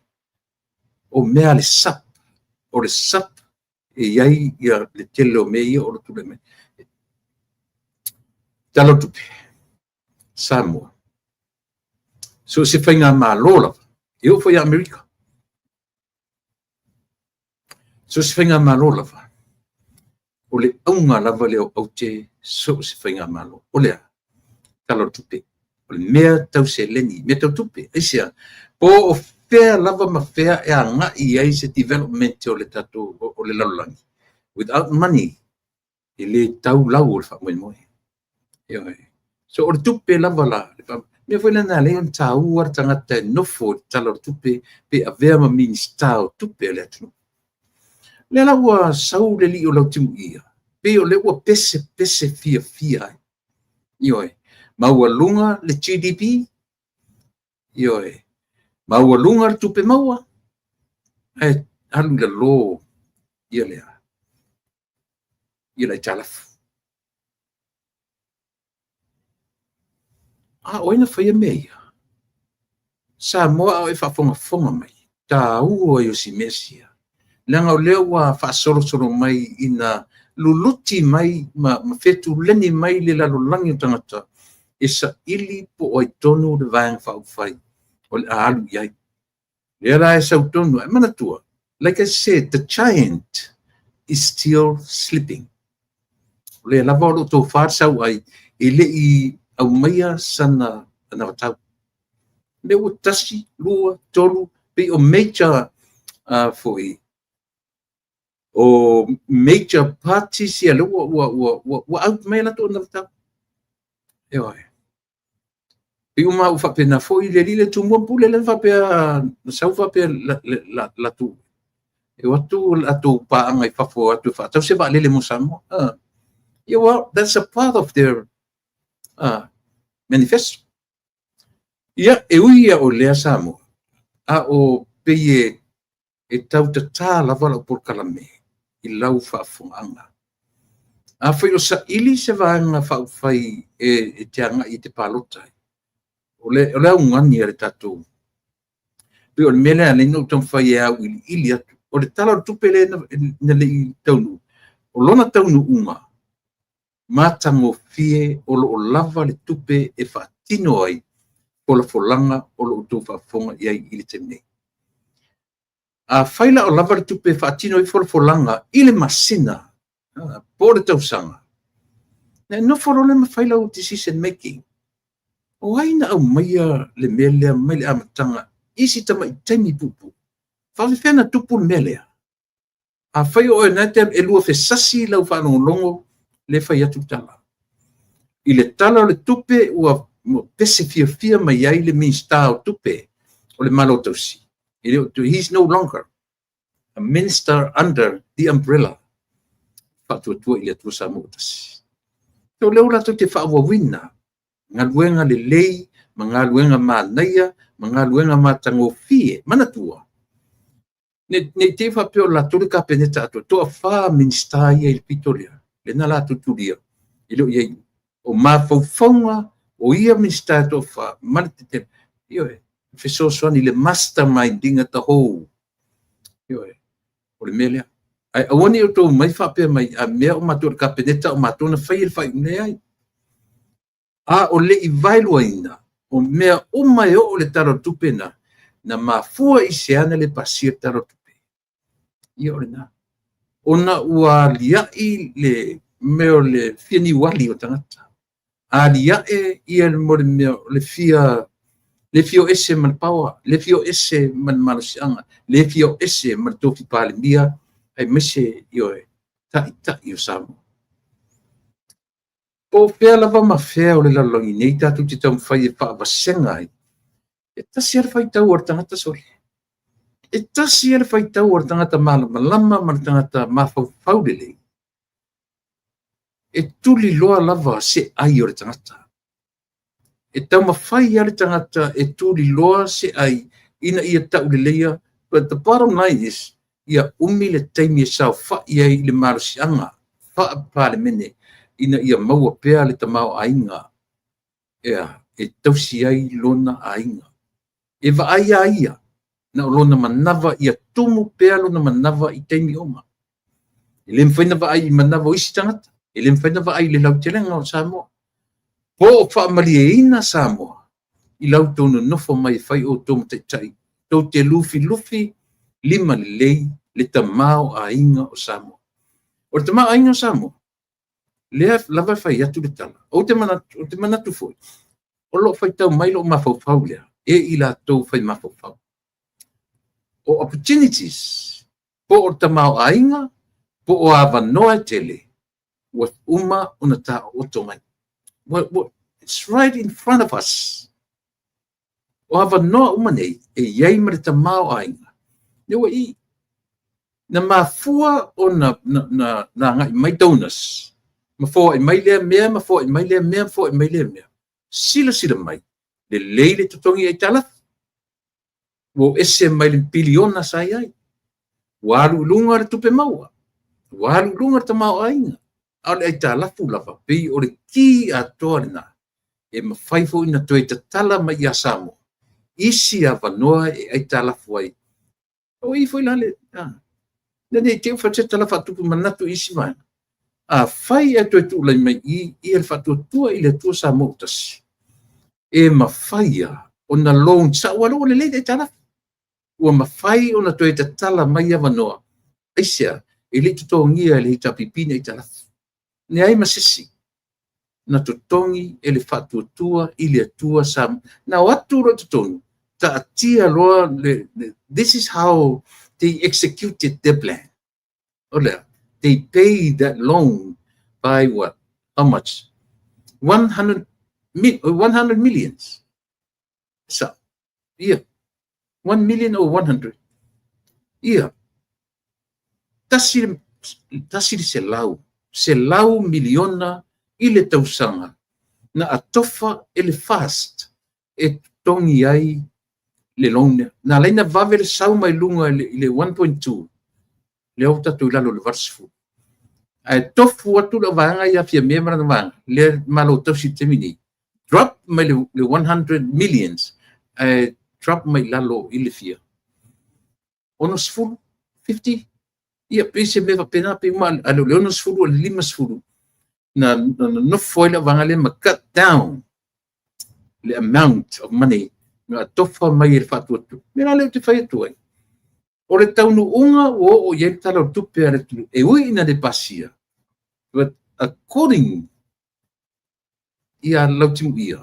O mea le sap. O le sap e iai ia le tele o mea ia o le tule me. Talo tupe. Samoa. So se fai ngā mālola. Eo fai Amerika. So se fai ngā mālola. O le aunga lava leo au te so se fai ngā mālola. O lea. Talo tupe. O le mea tau se leni. Mea tau tupe. Eisia. Po o fea lava ma fea e a ngā i ai se development o le tato o le lalulangi. Without money. E le tau lau o le wha moe moe. So o le tupe lava la. Me foi na le on tau ar tangata nofo talo tupe pe a vea ma ministao tupe le atu. Le la ua sau le li o lau timu ia. Pe o le ua pese fia. Ioe. Maua lunga le GDP. Ioe. Maua lunga le tupe maua. E alu le lo. Ia lea. Ia le talafu. Oina whaia mea. Sa moa au e whafonga mai. Tā ua o si mesia. Langa o leo wa whaasoro mai ina luluti mai ma fetu leni mai le lalulangi o tangata. E sa ili po o tonu le vang whauwhai. O le alu iai. Le ara e sau tonu. E mana tua. Like I said, the giant is still sleeping. Le lava o tō whārsau ai e le i au maia sana na tau. Le o tasi, lua, tolu, pe o major foi. O major parties ia le wa out mai la to na tau. Oi. Pe o mau fa pena foi le lile tu mo pule le fa pe sa fa pe la tu. E o tu la tu pa ngai fa fo atu fa. Tau se ba le mo samo. Well, that's a part of their manifesto. Ia e uia o lea Samoa. A o peye e tau te tā lava lau por kalame i lau whaafonga. A whai o sa ili se vāanga whaufai e te anga i te pālotai. O le au ngani are tātou. Pe o le mele a leino tam whai e au ili atu. O le tala o tupele na le i taunu. O lona taunu unga. Matango fie o lo lava le tupe e whaatino ai o la folanga o lo utu whaafonga iai ili te nei. A whaila o lava le tupe e whaatino ai o la folanga ili masina po le tausanga. No wharo le ma whaila o decision making. O aina au maia le melea mai le amatanga isi tama i taimi pupu. Whawhiwhena tupu le melea. A whai o e nai e lua whesasi lau whanongongo le fai atu tala. I le tala o le tupe ua pese fia mai ai le minister o tupe o le malo tausi. He's no longer a minister under the umbrella. Whatuatua i le atua sa motasi. Tau leo lato te whaawawina. Ngā luenga le lei, ma ngā luenga mā naia, ma ngā luenga mā tango fie, manatua. Ne te whapeo lato le ka peneta atua, toa wha minister ia il Pitoria. Le na la tuturia ilo ye o ma fofonga o ia minister to fa malite yo fe so ni le masterminding at the whole yo o le melia ai awani o to mai fa pe mai a me o matur kapedeta o matuna fail fa ne ai a o le ivailuina o me o mai o le taro tupena na mafua i se ana le pasir taro tupe yo le na ona ua liai le meo le fiani wali o tangata. A liai ia mo le meo le fio ese man paua, le fio ese man malasianga, le fio ese man tofi pale mia, ai mese ioe, ta io samo. O fea lava ma fea o le lalongi nei tatu te tau mwhai e whaabasenga ai. E tasi ar whai tau ar tangata sori. E tasi ele whai tau ar tangata malama ma tangata mawhauwhaurele. E tuli loa lava se ai o le tangata. e tau mawhai ale tangata e tūri loa se ai ina ia tau le leia. But the bottom line is, ia umi le taimi e sao wha ia i le marasianga, wha pāle mene, ina ia maua pēa le tamau ainga, e tausi ai lona ainga. E wa aia ia, na o lona manawa ia tumu pēa lona manawa i taimi oma. E le mwhaina wa ai i manawa o isi tangata, e le mwhaina wa ai le lau telenga o Samoa. Po o wha amalie ina Samoa, i lau tonu nofo mai whai o tōmu teitai, tau te lufi lima lei le tamau a inga o Samoa. O le tamau a inga o Samoa, lea lava whai atu le tala. O te manatu foi. O lo whai tau mailo o mawhau lea, e i la tau whai mawhau. O opportunities, po o tamau a inga, po o awanoa tele, wa uma ona ta o tomai. It's right in front of us. O awanoa uma nei, e iei ma le tamau a inga. Lewa i, na mafua o na ngai mai donors. Mafua i mai lea mea, mafua i mai lea mea, mafua i mai lea mea. Sila mai, le leile tutongi ai tala. Wo ese mai le biliona sai ai. Walu lunga le tupe maua. Walu lunga le tamau ainga. Ale ai talafu lava, pei o le ki a toa na. E mawhaifo ina toe tatala mai a Samoa. Isi a wanoa e ai talafu ai. O i foi lale, nene te uwhate tala whatupu manatu isi mai. A whai e toi tūlai mai i el whatua tua i le tua Samoa tasi. E mawhaia o na loan sa walo o le leite tala. Ua mawhai o na toi te tala mai a wanoa. Aisia, e le tutongia e le hita pipina i tala. Ne ai masisi. Na tutongi e le whatua tua i le tua Samoa. Na watu ro tutongi. This is how they executed their plan. They paid that loan by what? How much? 100 millions. So, yeah. 1 million or 100. Yeah. Tasiri se lau miliona ile tausanga na atofa ele fast e tongi ai le loan na leina vavele sau mai lunga le 1.2 le o tatu lalo le varsifu ai tofu atu la vanga ia fia memra na vanga le malo tosi temini drop mai le 100 millions drop mai lalo ile fia onos full 50 ia pese me va pena pe mal alo le onos full le limas full na no foi la vanga le ma cut down the amount of money na tofa mai e fatu tu mena le te fai tu ai o le taunu unga o ye tala tu pe tu e ui na de pasia but according ia lautim ia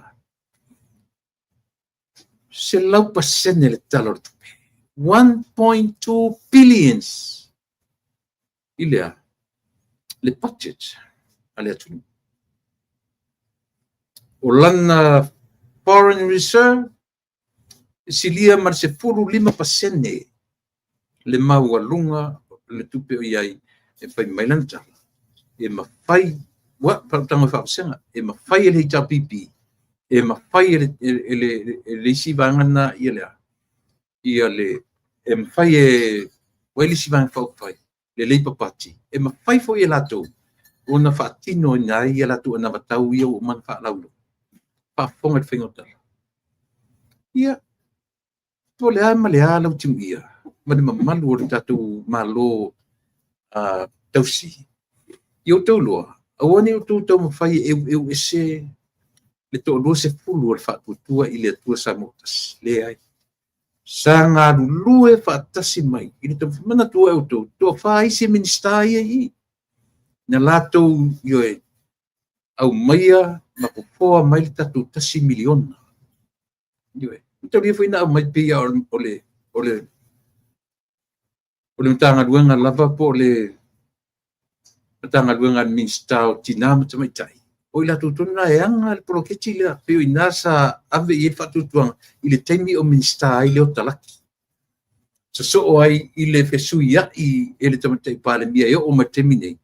se lau pasene le tala tu 1.2 billions ilea le budget ale tu o lana foreign reserve silia mar se furu 5% le maualunga le tupe o iai e fai mailanta e mawhai wa tanga whaasenga e mawhai le hita pipi e mawhai le isi vangana ia le e mawhai e waili si vang whaukwhai le leipa pati e mawhai fo i lato o na whaatino nai i lato na watau ia o man whaalaulo whaafonga te whengotara ia to le ama le ala utim ia mani mamalu o tatu malo tausi yo to loa awani o to mawhai e ese le to lo se fulu o whaatua i le tua Samotas le ai sa ngā lue whaatasi mai i le to mana tua o to whai se minista ia i na lato yo e au maia mapopoa mai le tatu tasi miliona yo e ito lia foi na mai pia ole tanga luenga lava po le tanga luenga minsta o tinama tamai tai o ila tutuna e anga le proketi le pio inasa ave i fatutuanga i le taimi o minsta i le o talaki so ai i le fesuia i ele tamatai pale mia o matemi nei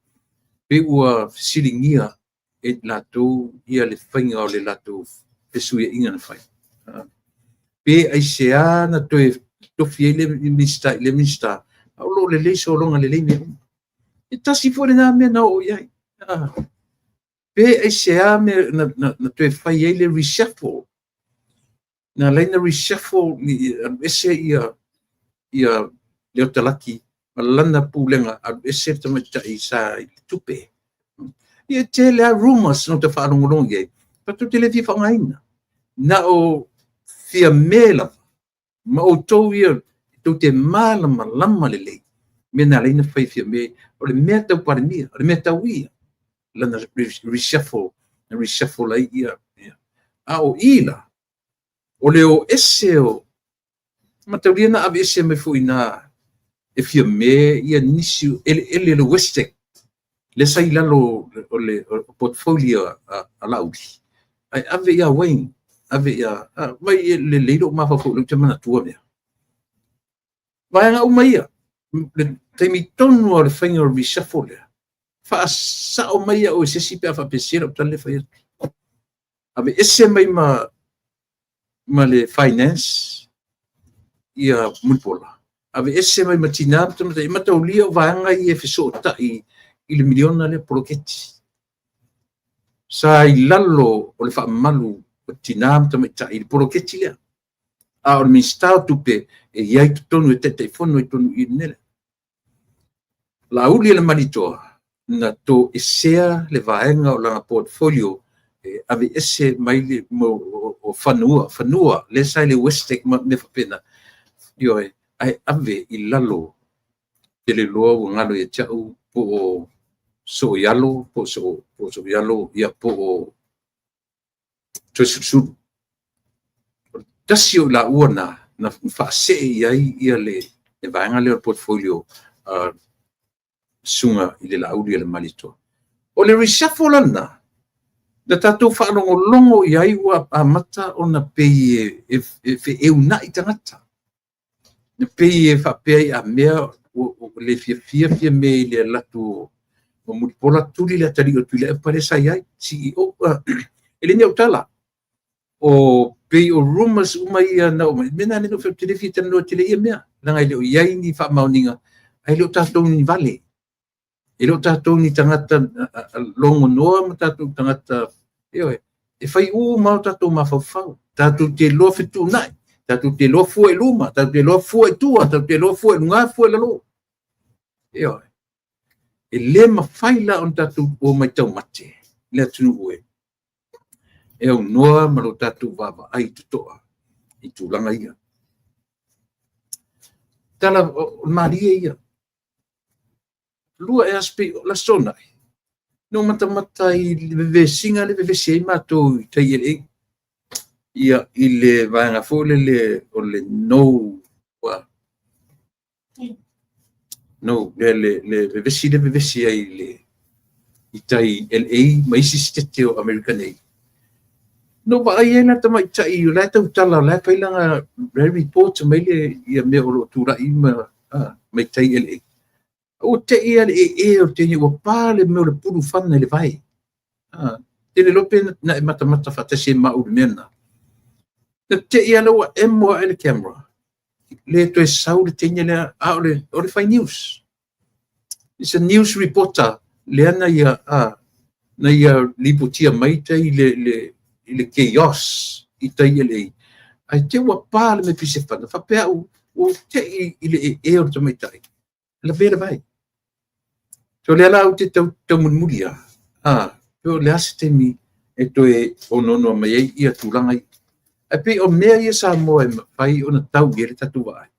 pe ua silingia e lato ia le whainga o le lato pe sui inga na fai pe ai sea na to fiele le mista au lo le so longa le me e tasi fore na me na o ia pe ai sea me na to fai le reshuffle na leina reshuffle ni ese ia leo talaki malana pulenga ese tama tai sa tupe ia tele rumors no te whaarongorong ye pa tu tele fi whangaina na o fia mela ma o tau ia tu te malama lama lele me na leina whai fia me o le mea tau parimia o le mea tau ia lana reshuffle ai ia a o ila o leo ese o matauria na ave ese me fuina e fia me ia nisi ele le westek le sai lalo o le portfolio a lauli ai ave ia wain ave ia vai le leilo ma fa fu le mana tua me vai nga umaia le temi tonu o le finger reshuffle fa sa o mai o se si pe fa pesira o tale fa ave ese mai ma le finance ia mulpola ave ese mai matina tama mata o lio vanga i feso ta i le miliona le proketi sa i lalo o le fa malu matina tama ta i proketi le a o mi sta tupe e ia tonu e te fono e tonu i nele la uli le malito na to esea le vaenga o la portfolio ave ese mai le o fanua le sai le westek me fa pena io ai ave i lalo tele loa ngalo e chau po so yalo ia po su tasio la una na fa se ia le vanga le portfolio sunga i le laudi le malito o le reshuffle na da tatu fa longo ia ua amata ona pei e una i tangata ne pei fa pei a mea o le fia me le latu o mulpola tuli le tali o tuli e pare sai ai CEO ele ne utala o pei o rumors uma ia na o mena ne no fe tele fita no tele ia mea langa ile o ia ni fa mauninga ai lo tato ni vale ele tato ni tangata longo noa tato tangata e fai ma tato ma fa tato te lo fitu nai tato te lo fu e luma tato te lo fu e tua tato te lo fu e lunga fu e lo e le mawhaila on tatu o mai tau mate le tunu ue e au noa maro tatu wawa ai tutoa i tūlanga ia tala o maria ia lua e aspe la sonai no mata i le vesinga le vese mato i tai ele ia i le vanga fole le o le no le vesi ai le i tai LA mai si stete o American Aid no ba ai na tama i tai la tau tala la pailanga report mai le ia me o tura i mai tai LA o te ia le o te ni o pale me o le puru fana le vai te le lope na mata fata se ma u mena te ia lo emo ele camera le to sau le tenya le o le fai news it's a news reporter le ana ia na ia liputia mai tai le chaos i tai ele ai te wa pale me pise fana fa pe o te ile o te mai tai la vera vai to le ala o te tau mulia to le aste mi e to e ono mai ia tulanga e pe o mea ia sa moe pai ona tau gere tatu ai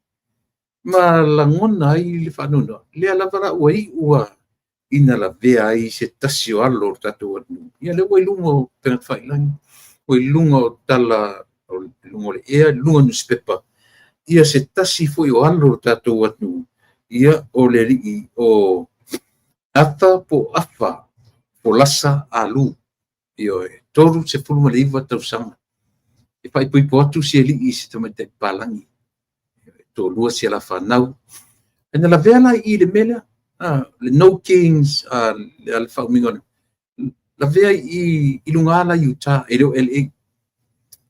ma la ngona ai le whanuna le ala vara ua ina la vea ai se tasio alo tatu anu ia le wai lungo pengat whailangi wai lungo tala lungo le ea lungo newspaper ia se tasi foi o alo tatu anu ia o le rii o ata po afa po lasa alu ia toru se puluma le iwa tausanga e pai pui po atu se li se tama te palangi to lua se la fanau ena la vela i le mele le no kings le alfa mingon la vea i lungala yuta e do LA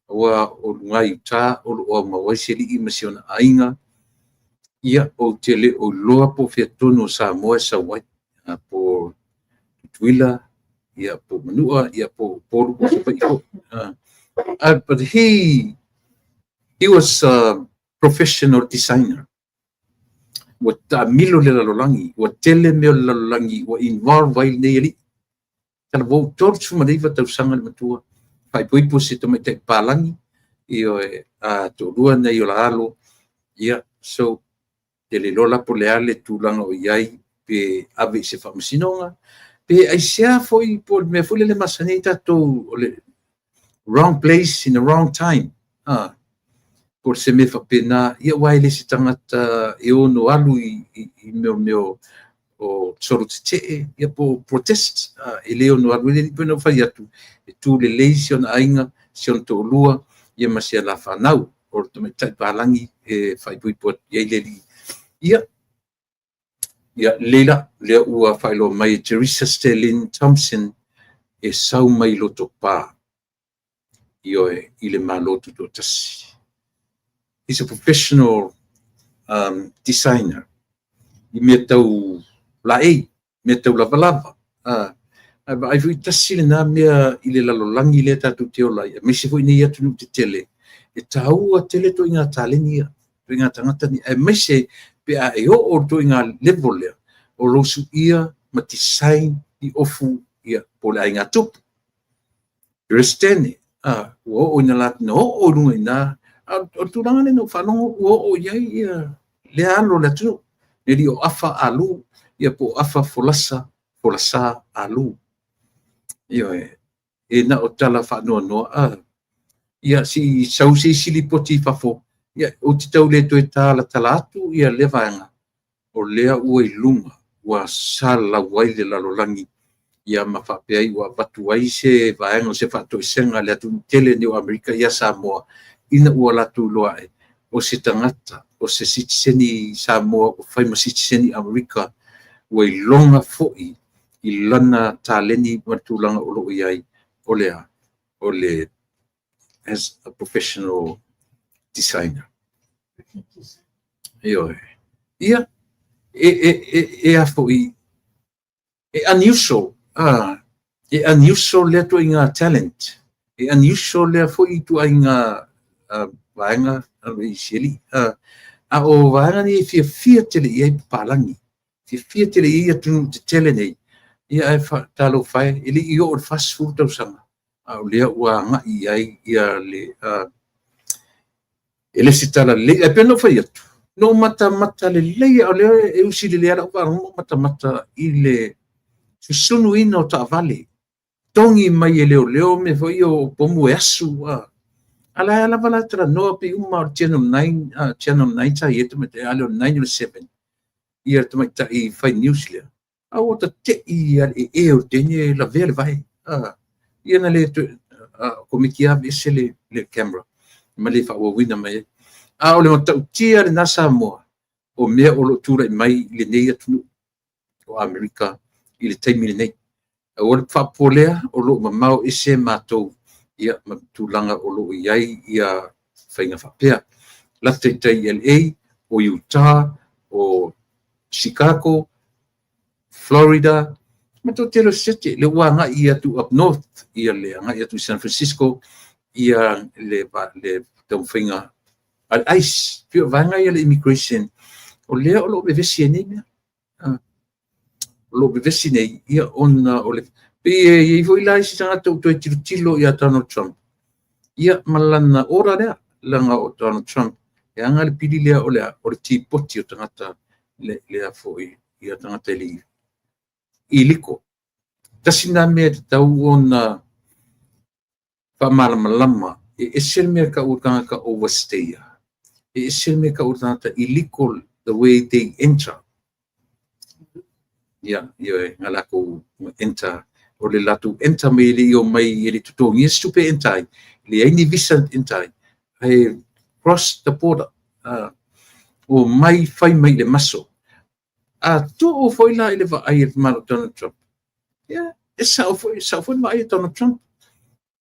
wa o ngai ta o mawasili i masiona ainga ia o tele o loa po fiatono Samoa sa wai po tuila ia po manua ia po poru po but he was a professional designer. Wa milo le lalolangi, wa tele meo le lalolangi, wa involve vai nei ali. Tala vau torchu madeiva tau sanga le matua. Pai poipo se to mete palangi, io to rua nei o la alo, ia so tele lola po le ale tulanga o iai pe ave se whamasinonga, pe ai sea foi po me fule le masanita to le wrong place in the wrong time. Por se me whapena, ia waile se tangata e ono alu i meo o soro te ia po protest, e leo no alu, e pena whai atu, e tū le lei si ona ainga, si ona tō lua, ia masia la whanau, o tome tai pālangi, e whai pui pot, ia leli. Ia leila, lea ua whailo mai, Teresa Sterling Thompson, e sau mai loto pā, i le maloto to tasi. He's a professional designer. I mea tau laei, mea tau lava. Ai fui tasi le nā mea i le lalolangi le tatu te ola ia. Mese fui nei atu nu te tele. E taua tele to inga tāleni ia. To inga tangata ni. E mese pe a e o to inga level lea. O rosu ia ma design i ofu ia. Po le ainga tupu. Restene. O ina lati na o runga ina. O turanga ne no whanongo o iai ia le alo le atu. Neri o afa alu, ia po afa folasa alu. Ia e na o tala whanua noa. Ia si sausi sili poti fafo. Ia o te tau le to e tala atu, ia le vaenga. O lea ua i lunga, ua sala wai le lalolangi. Ia mawhapeai ua batu wai se vaenga se whato i senga le atu tele ni o Amerika ia Samoa. Ina ua latu loa e o se tangata o se sitiseni Samoa o whaima sitiseni Amerika ua i longa fo'i i lana tāleni matulanga o loo iai o le as a professional designer. Ia e a fo'i e unusual lea tu inga talent e unusual lea fo'i tu inga vaenga i sili a o vaenga ni fia tele iai palangi fia tele ia tunu te tele nei ia e talo fai ili i o fast food tau sanga a o lea ua nga iai ia le ele sitala le e peno fai atu no mata le leia o lea e usi le lea o mata i le susunu ina o ta vale tongi mai e leo me foi o pomu e asu ala vala tra no pe uma channel 9 ta yetu me te ale 907 ia te mai ta i fai news le a o ta te i e o tenye la vele vai ia na le komikia vese le camera ma le fa o wina mai a o le ta tia le nasa mo o me o lo tura mai le nei atu o Amerika i le taimi le nei o le fa polea o lo mamau ese matou ia matulanga o loo iai ia whainga whapea. Lata i tai LA, o Utah, o Chicago, Florida, mato telo sete, le ua nga ia tu up north, ia le nga ia tu San Francisco, ia le tau whainga al ice, pio vanga ia le immigration, o lea o loo bevesi e nei mea. O loo bevesi nei, ia ona o le i voi lai si tanga tau toi tilo ia Donald Trump. Ia malana ora lea langa o Donald Trump. E anga le pili lea o le tipoti o tangata lea foi ia tangata li i liko. Tasina mea te tau o na whamalama e esel mea ka urtanga ka overstaya. E esel mea ka urtanga illegal the way they enter. Ia ngalako enter o le latu enta me le o mai le tutongi stupe entai le ai visa entai ai cross the border o mai fai mai le maso tu o foi la ele va ai mal Donald Trump ia esa foi mai Donald Trump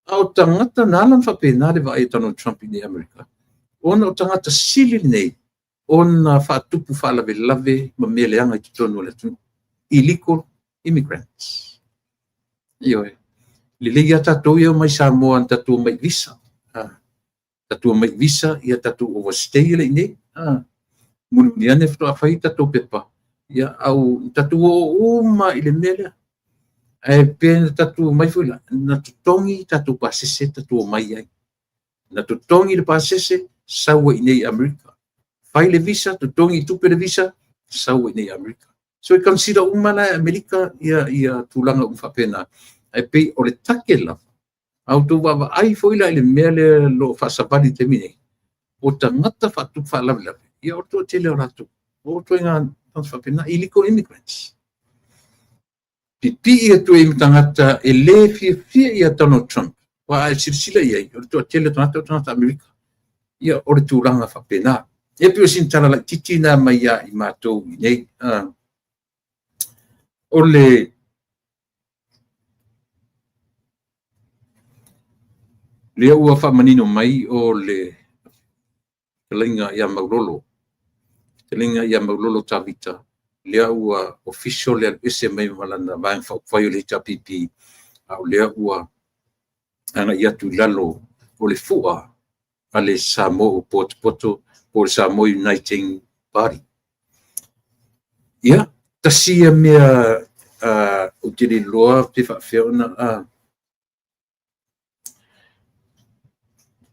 Au tangata nalan whapena le vai tano Trump ni Amerika. Ona o tangata sili nei, ona whatupu whalave lave ma mele anga ki tonu le tunu. Illegal immigrants. Io e. Lili ia tatou ia mai Samoa tatou mai visa. Tatou mai visa ia tatou overstay le nei. Muni ane fto afai tatou pepa. Ia au tatou o uma ile mele. Ai pe tatou mai fula na tutongi tatou pasese tatou mai ai. Na tutongi le pasese sawa nei Amerika. Fai le visa tutongi tupe le visa sawa nei Amerika. So I consider umana Amerika ia tulanga umfapena. Ai pe o le take la. Au tu wa ai foila ile mele lo fasapali te mine. O tangata fatu fala la. Ia o to tele o ratu. O to nga fasapena illegal immigrants. Pipi ia tu e tangata e le fia ia tono Trump. Wa ai sirsila ia o to tele tangata Amerika. Ia o le tulanga fapena. E pio sin tala la titina mai ia I matou nei. O le lea ua whamanino mai o le telinga ia maulolo. Telinga ia maulolo tawita. Lea ua official lea ese mai malana vaeng whai o le tapipi. Au lea ua anga ia tu lalo o le fua a le Samoa Poto o le Samoa Uniting Party. Ia, tasia mea o tiri loa te whawhiona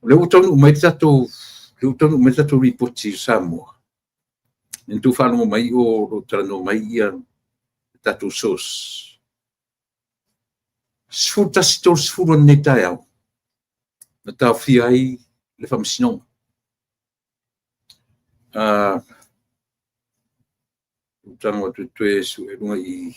le utonu mai tatou ripoti Samoa. Nentu whanongo mai o rotarano mai ia tatou sos. Sfutasi tol sfuro netai au. Na tau fiai le whamasinon. Utanu atu tue su e runga I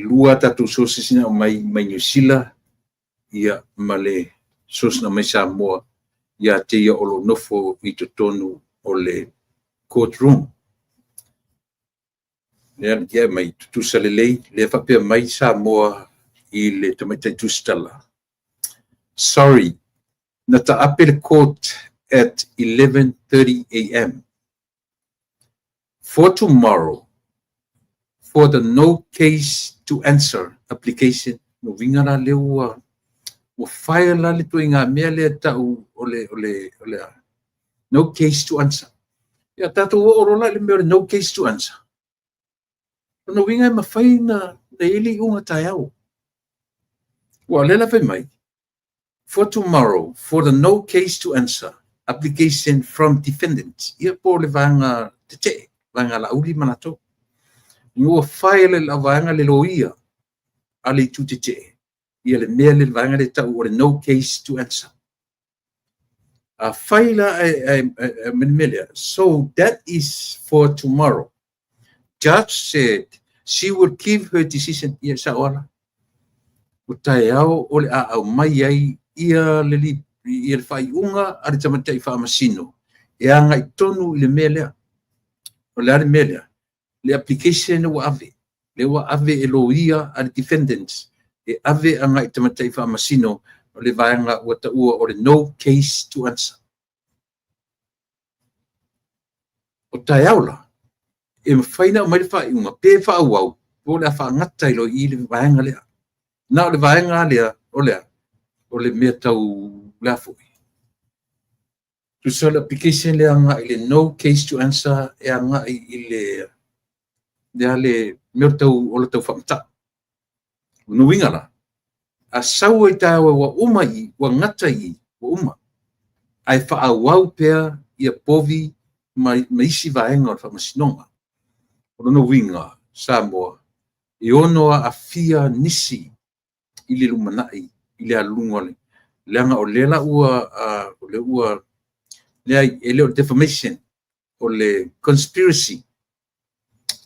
lua tatou sos sina mai New Zealand ia male sos na mai Samoa ia te ia o lo nofo I totonu o le courtroom. Lea ia mai tutusa lelei le whapea mai Samoa I le tamaitai tustala. Sorry, na ta apel court at 11:30 a.m. For tomorrow, for the no case to answer application, no vingara leua o file la le tuinga mea le tau ole no case to answer. Ya tatu o rola le mea no case to answer. No vinga ma fai na ili unga taiao. Wa lela fai mai. For tomorrow, for the no case to answer application from defendants. Ia po le vanga te vanga la uli manato. Ngua file la vanga le loia ali tu te. Ia le mea le vanga le tau o le no case to answer. A faila melia. So that is for tomorrow. Judge said she would give her decision ia sa ora. Utai au ole a mai ai ia le ia fai unga ari tamatai fa masino. E anga I tonu le melia. O le ari melia. Le application wa ave. Le wa ave eloia ari defendants. E ave anga I tamatai fa masino o le vaanga o ta ua o le no case to answer. O tai aula. E mawhaina o mai le whai unga. Pe wha au. O le a wha ngata ilo I le vaanga lea. Na o le vaanga lea. O lea. O le mea tau lafui. Tu so le application le anga I le no case to answer e anga I le mea tau o le tau whamata. No winga la. A sau I tawa wa uma I, wa ngata I, wa uma. Ai wha au pea I a povi ma isi vaenga o whamasinonga. O no winga, Samoa. I ono a fia nisi I le lumanai, I le alungole. Leanga o lela ua, o le ua, le o defamation, o le conspiracy.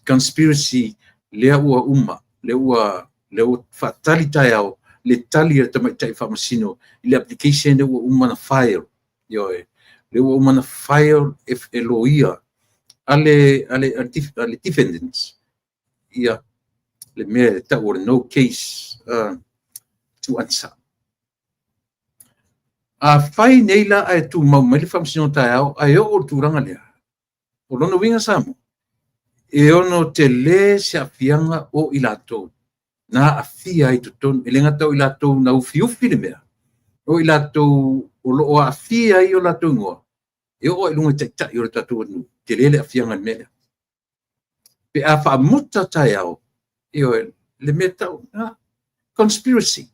Conspiracy, lea ua uma, le ua fatali tai au, le tali e tamaitai whamasino, I le application le ua uma na file. Le ua uma na file if eloia, ale defendants. ia le mea ta o no case to answer. A fai nei la ai tu mau mai le whamsino tai au, ai o turanga lea. O lono winga samu. E ono te le se afianga o ilato. Na afia i tutonu, e lenga tau ilato na ufi le mea. O ilato, o lo o afia i o lato ngoa. E o ilunga tai o le tatu anu, te le afianga mea. Pe a wha muta tai au, e o le mea tau, conspiracy.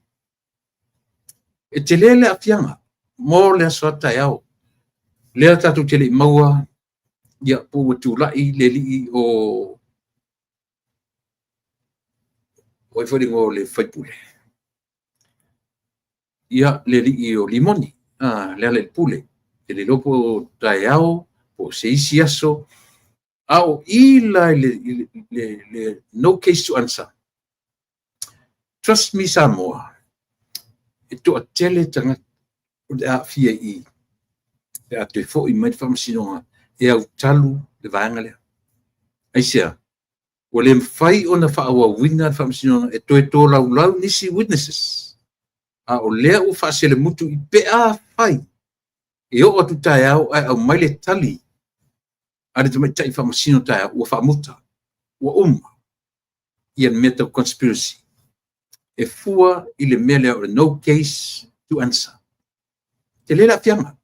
E te le afianga. Mo le aso tai au. Lea tatu te le maua, ia po tu lai le li o e foi ngo le faipule. Ia le li o limoni, le pule. Te le lopo tai au, po se isi aso, au ila le no case to answer. Trust me Samoa. E to a tele tanga a fia i. E a te fo i mai whamasinonga. E au talu le vaanga lea. Aisea, o le mwhai o na whaawa wina le whamasinonga e toe tō lau nisi witnesses. A o lea o whaasele mutu i pe a whai. E o atu tae au ai au mai le tali. A le tamai tai whamasino tae au ua whaamuta. Ua Ia meta conspiracy. E fua i le mea lea o no case to answer. Te le la fianga.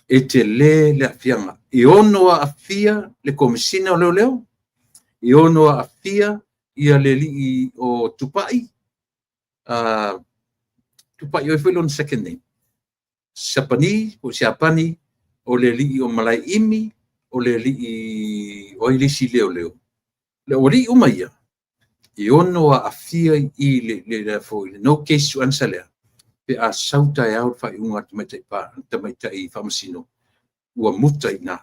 E te le fianga. E ono a afia le komisina o leo. E ono a afia ia le li o tupai. Tupai o e whelo second name. Sapani, o Siapani, o le li o Malai Imi, o le li o ilisi leo. Le o li umaia. E ono a afia i le foi. No case to answer lea. Pe a sauta e au whai unga tamaitai whamasino. Ua muta i nā.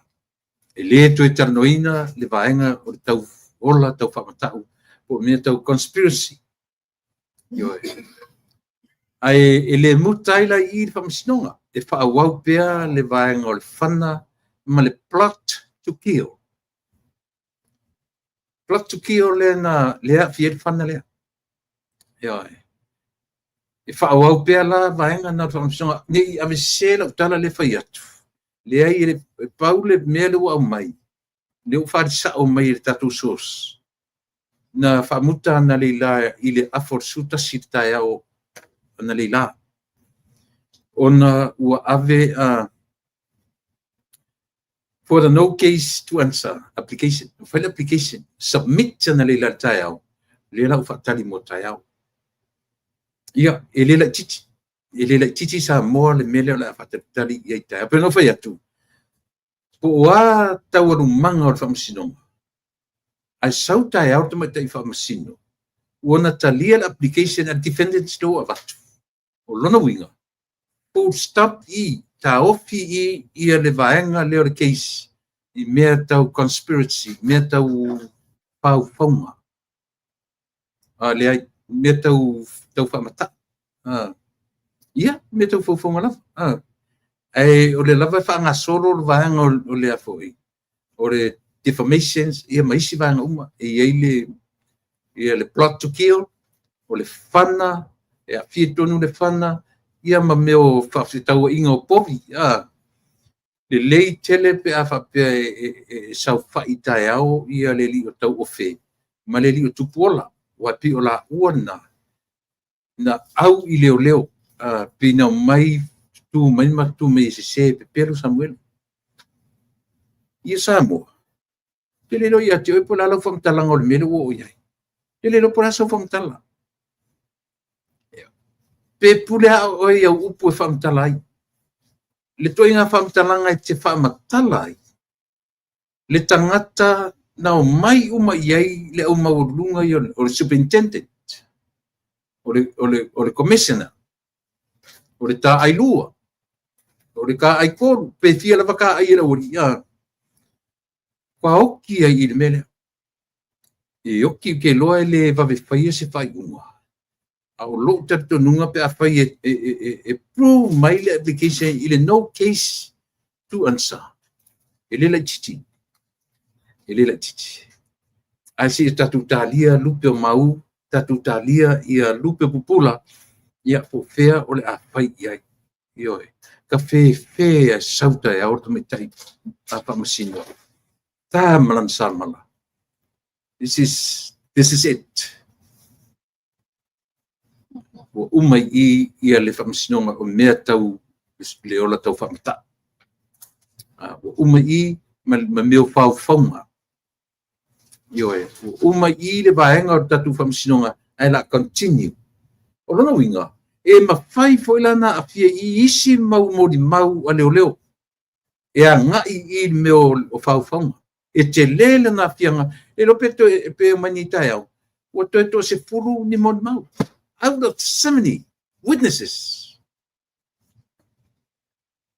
E le to e tarnoina, le vaenga o le tau ola, tau whamatau, po mea tau conspiracy. Ai e le muta ila i le whamasinonga. E whaawau pea le vaenga o le whana, ma le plot to kill. Plot to kill le na lea fia le whana lea. E whaawau pea la vaenga na whamasinonga. Nei ame sela utala le whai atu. Le ai le pau le mea le au mai. Le o whaarisa o mai le tatu sos. Na whaamuta na leila i le afor suta sirtai au na leila. Ona ua ave for the no case to answer application. File application. Submit na leila tai au. Leila u whaatali mo tai au. Ia, e leila titi. E leila titi sa moa le mele o la whaatali i tai. Ape no whai atu. Po wa tawaru manga o whamasinonga. Ai sau tai au tama tai whamasino. Wana talia le application at defendant's law avatu. O lona winga. Po stop i, ta ofi i, ia le vaenga leo le case. I mea tau conspiracy, mea tau pau whaunga. Le mea tau whamata. Ia, mea tau whaunga lava. Ai o le lava whaanga soro le vaenga o le afoi. O le defamations, ia maisi vaenga uma. Ia le plot to kill, o le whana, e a fia tonu le whana, ia ma meo whawhitau inga o povi. Le lei tele pe a whapea e sau whaitai au, ia le li o tau o whē. Ma le li o tupuola, wapi o la uana. Na au i leo, pina mai tu mai matu me se pe Pedro Samuel. Ia Samoa. Te lelo ia te oi po la lau whamtalanga o le mele o iai. Te lelo po la sau whamtala. Pe pule a oi au upu e whamtalai. Le toi ngā whamtalanga e te whamatala ai. Le tangata na o mai uma iai le au maurunga i o le superintendent. O le commissioner. O le tā ailua. O le ka aikoru. Pe fia lava ka aira ori. Kwa oki ai i le mele. E oki ke loa le vave whaia se whai unga. A o lo tato nunga pe a whai e prove mai le application i le no case to answer. E le la titi. ai si tatu talia lupe o mau tatu talia ia lupe pupula ia po fea o le a fai ia io ka fe sauta e orto me tai a pamasino ta malam salmala this is it o umai ia le pamasino o mea tau le ola tau famata o umai ma meu fau fauma io o umai le vaenga o tatu pamasino ai la continue o lona winga e mawhai foi lana a fia I isi mau mori mau a leo leo. E a ngai I meo o whauwhaunga. E te lele na fianga, e lo peto e pe mani tai au. O to se furu ni mori mau. Out of 70 witnesses.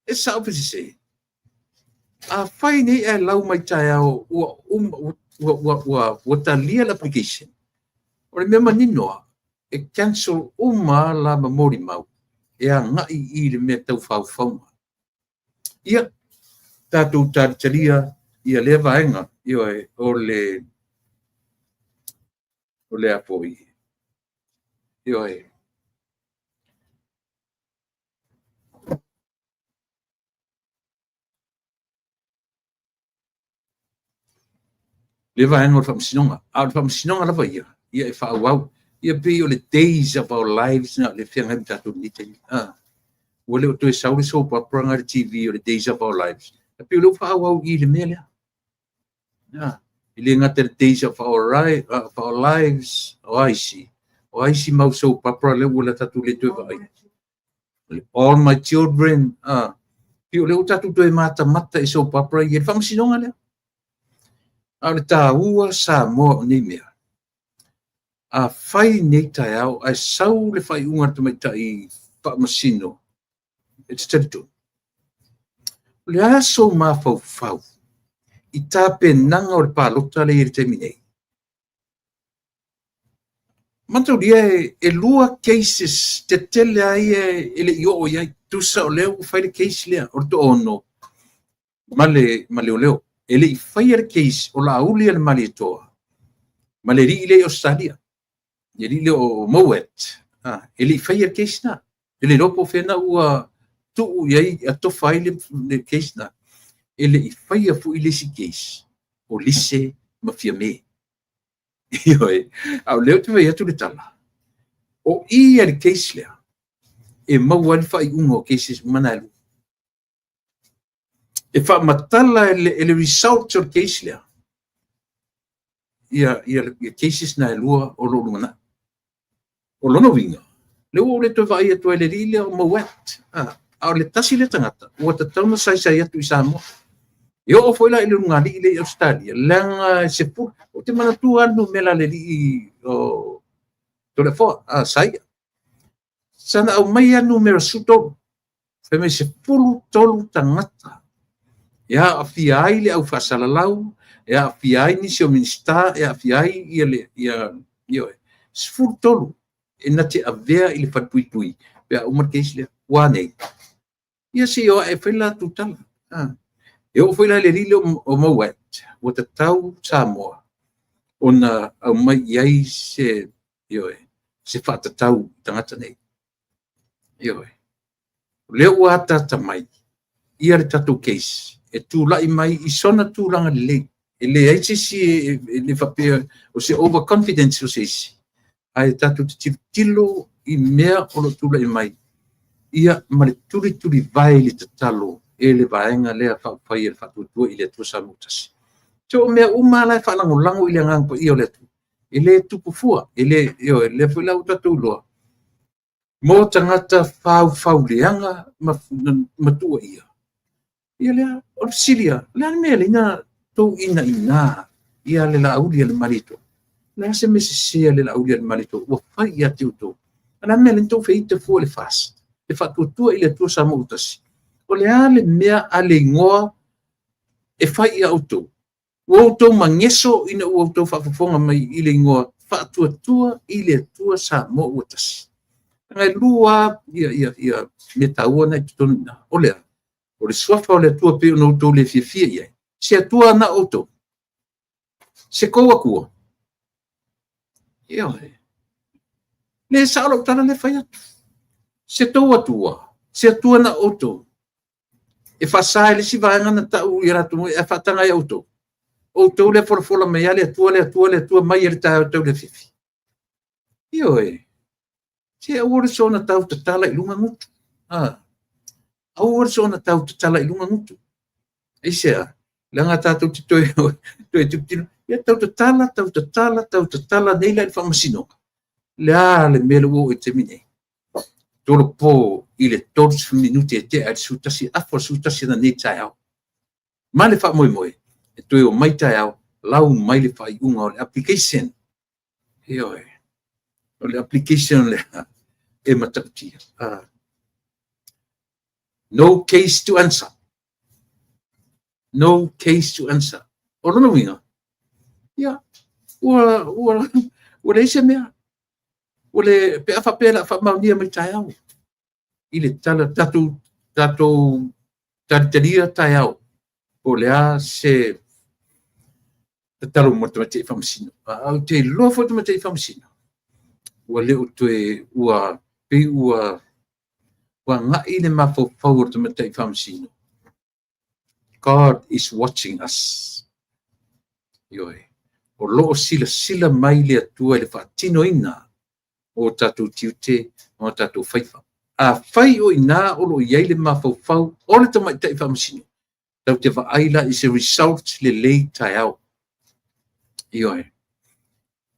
E sa opisi se. A whai nei e lau mai tai au ua talia l'application. O le mea mani noa. E cancel uma la mori mau. E a ngai I le mea tau whauwhaunga. Ia, tātou tātalia, ia le vaenga, ia o le apoi. Ia le vaenga o le whamsinonga. A le whamsinonga lava ia e whaawau. Ia pe o le days of our lives na le whianga mi tātou nite. O le o toi sauri so papranga le TV o le days of our lives. Ia pe o le whaawau I le mea lea. I le ngata le days of our lives o aisi. O aisi mau so papra le ula tātou le toi vai. All my children. Pe o le o tātou toi mata e so papra I le whamsinonga lea. A le tā ua sa moa o nei mea. A whai nei tai au, ai sau le whai unga tamai tai whaamasino. E te taritu. Le aso mā whau. I tā penanga o le pālota le I le temi nei. Matau lia e lua cases te tele ai e le io o iai tusa o leo whai le case lea o to ono. Ma le o leo. E le I whai le case o la auli le mali toa. Ma le ri le Australia. Jadi le o Moet. Ele fai case na. Ele ropo fena ua tu iai a to fai le case na. Ele fai fu ile si case. O lise ma fia me. Ioi. Au leo te vai atu le tala. O ia le case lea. E mau ali fai ungo cases manalu. E fa matala ele result o case lea. Ia cases na lua o lo mana. O lono winga. Leo o le toi vai atu ele rile o Moet. A le tasi le tangata. Ua ta tauna sai atu I Samoa. Io o foi la ile ngali ile Australia. Langa se pu. O te mana tu anu mela le li o tole fo. Sai. Sana au mai anu mera suto. Feme se pulu tolu tangata. Ia a fiai le au fasalalau. Ia a fiai ni se o minsta. Ia a fiai ia sfuru tolu. E na te avea I le whatuitui. Pea umar keisi lea, wānei. Ia se o e whaila tutala. E o whaila le rile o Moet, o te tau Samoa. O na au mai iai se whaatatau tangata nei. Leo ua tata mai, ia le tatou keisi. E tūlai mai I sona tūlanga le. E le aise si le whapea o se overconfidence o se isi. Ai tatu te tilo I mea o lo tula I mai. Ia ma le tuli vai le tatalo e le vaenga lea whaupai e le whatutua I le atua sa mutasi. So mea umala e whalango I le ngang I o le atu. E le tupufua, e le whilau tatu loa. Mo tangata whau leanga matua ia. Ia lea, o Silia, lea mea le ina tau ina. Ia le la auli le marito. Na se me se le la ulia malito o fai ia tuto ana me lento feite fu le fast e fa tutu ile tu sa mutas o le ale mea ale ngoa e fai ia auto o auto mangeso ina o auto fa fonga mai ile ngoa fa tutu ile tu sa mutas ngai lua ia metaua na tutuna o le swafa o le tu pe no to le fia ia se tua na auto se koa kua Ia e. Le sa lo tala le fai atu. Se tau atua. Se atua na oto. E whasai le si vaenga na tau i ratu mo e whatanga i auto. Auto le fola mea le atua mai e le tau tau le fifi. Io e. Se aure so na tau te tala i lunga ngutu. Aure so na tau te tala i lunga ngutu. E sea, langa tātou te toi tupitino. Ia tau te tala nei lai whamasino. Lea le mele o e te mine. Toro po i le toros minuti e te ai sutasi, afo sutasi na nei tai au. Ma le wha moe. E toi o mai tai au, lau mai le wha i unga o le application. Eo e. O le application le e matautia. No case to answer. No case to answer. O lona winga. Ia. Ua le se mea. O le pe afa pela fa maunia mai tai au. I le tala tatou taritaria tai au. O le a se talo mo te mate i whamasino. Au te loa fo te mate i whamasino. Ua leo toe ua pe ua ngai le mafau o te mate i whamasino. God is watching us. Ioi. O loo sila mai le atua le whaatino ina. O tatou tiute, o tatou whaifa. A whai o ina o lo iai le mafau, o le tamai tai whamasino. Tau te whaaila is a result le lei tai au. Ioi.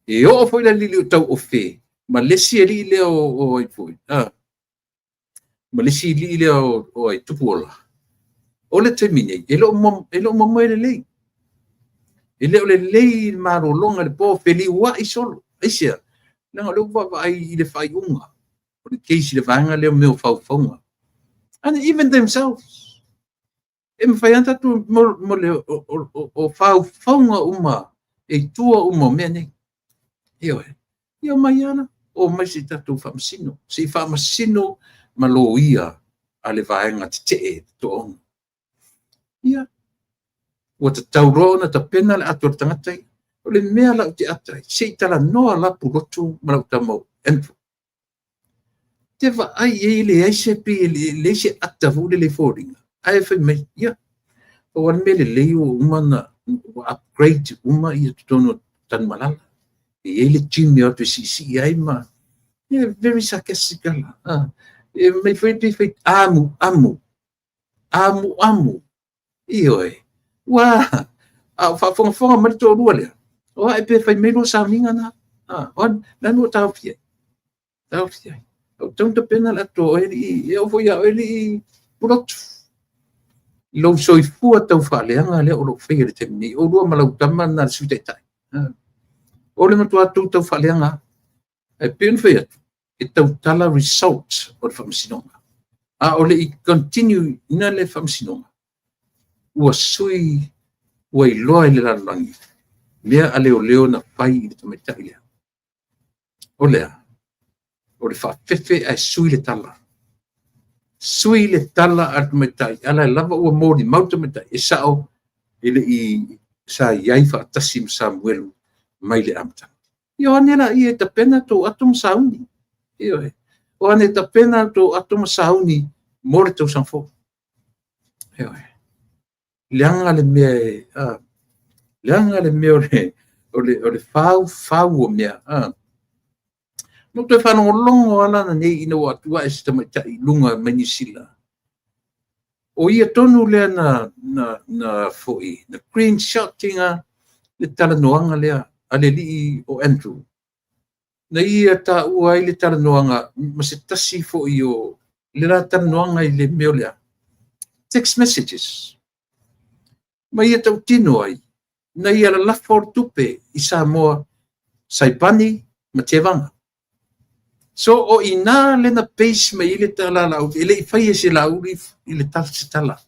E o foi la lili o tau o whē. Ma lesi e li le o ai pui. Ma lesi li le o ai tupuola. O le te mine, e lo mo le lei. E le o le lei maro longa le po wheli ua i solo. Eisia. Nanga leo wa ai i le whai unga. O le keisi le whaanga leo meo whaunga. And even themselves. E mwhai anta tu mo le o whaunga uma. E tua uma mea nei. Io e. Io mai ana. O mai si tatu whamasino. Si whamasino malo ia a le whaenga te te to onga. Ia. Ua ta taurona ta pena le atua tangatai. O le mea lau te atai, sei tala noa lapu rotu malau tamau enfu. Te wa ai e le aise pi le se atavu le fōringa. Ai whai mai, ia. O wan me le leo umana upgrade uma i tono tan malala. E le timi o te sisi ai ma. Ia, very sarcastic ala. E mai whai amu. Io e. Wa, a whafonga mari tō rua lea. O ai pe fai melo sa minga na. On na no tau fia. O tanta pena la to e o foi a ele pulot. Lo soi fu tau faleanga le o lo fai le temni. O rua malau tama na sute tai. O le matu atu tau faleanga. E pen fai atu. E tau tala result o le whamsinonga. O le i continue ina le whamsinonga. Ua sui ua i loa i le lalangi. Mea a leo na pai i le tamaitai lea. O lea. O le whawhewhe ai sui le tala. Sui le tala a tamaitai. Ala e lava ua mōri mau tamaitai. E sao ele i sa iai whaatasi ma Samuelu mai le amata. Io anela i e tapena tō atum sauni. Io e. O ane tapena tō atum sauni mōre tau sanfo. Io e. Leanga le mea Leanga le mea o le fau o mea. No te whanongo longo ala na nei ina o atua e sita mai tai lunga Manisila. O ia tonu lea na foi. Na green shot tinga le tala noanga lea a le lii o Andrew. Na ia ta ua i le tala noanga ma se tasi foi o le la tala noanga i le mea lea. Text messages. Ma ia tau tino ai. Na ia la lafor tupe i Samoa Saipani ma Tevanga. So o ina le na page ma ile tala la ile i fai se la uri ile tala se tala.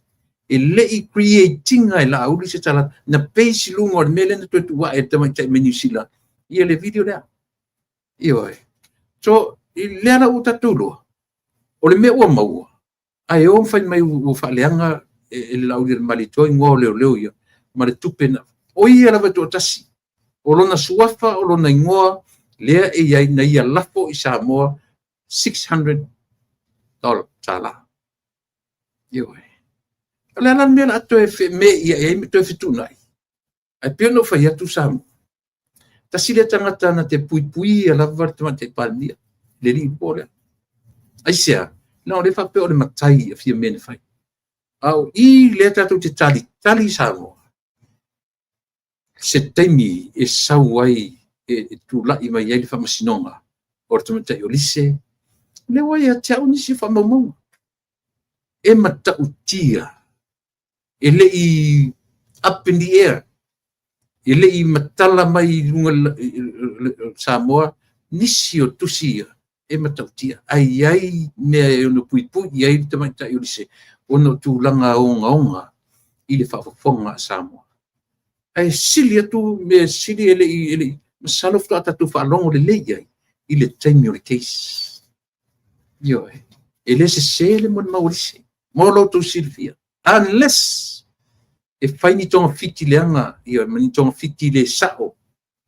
Ile i creating ai la uri se tala na page lungo le mele na tu wa e tama tai Manisila. Ia le video lea. Io e. So i le ana uta tulu. O le me ua maua. Ai o fai mai u fa leanga e la uri malitoi ngo leo ia. Ma le tupe na o ia la vetu tasi. O lona suafa, o lona ingoa, lea e ai na ia lafo i Samoa $600 tala. Yo. Le lan me la to e me ia e me to fitu nai. Ai pe no fai atu Samoa. Ta sile tangata na te pui ala vartama te palmia. Le li pole. Ai sia. No le fa pe o le matai a fia mene fai. Au I le tatu te tali Samoa. Se taimi e sauai e tu lai mai ai le whamasinonga o te matai o lise le wai a te au nisi whamamau e matau tia e le I up in the air e le I matala mai lunga Samoa nisi o tusia e matau tia ai mea e ono pui ai te matai o lise ono tu langa onga I le whafafonga Samoa ai sili atu me sili ele masalo fta atu fa longo le leia I le taimi o le case yo ele se sele mon maurisi mo lo tu silvia unless e faini tonga fiti leanga yo mani tonga fiti le sao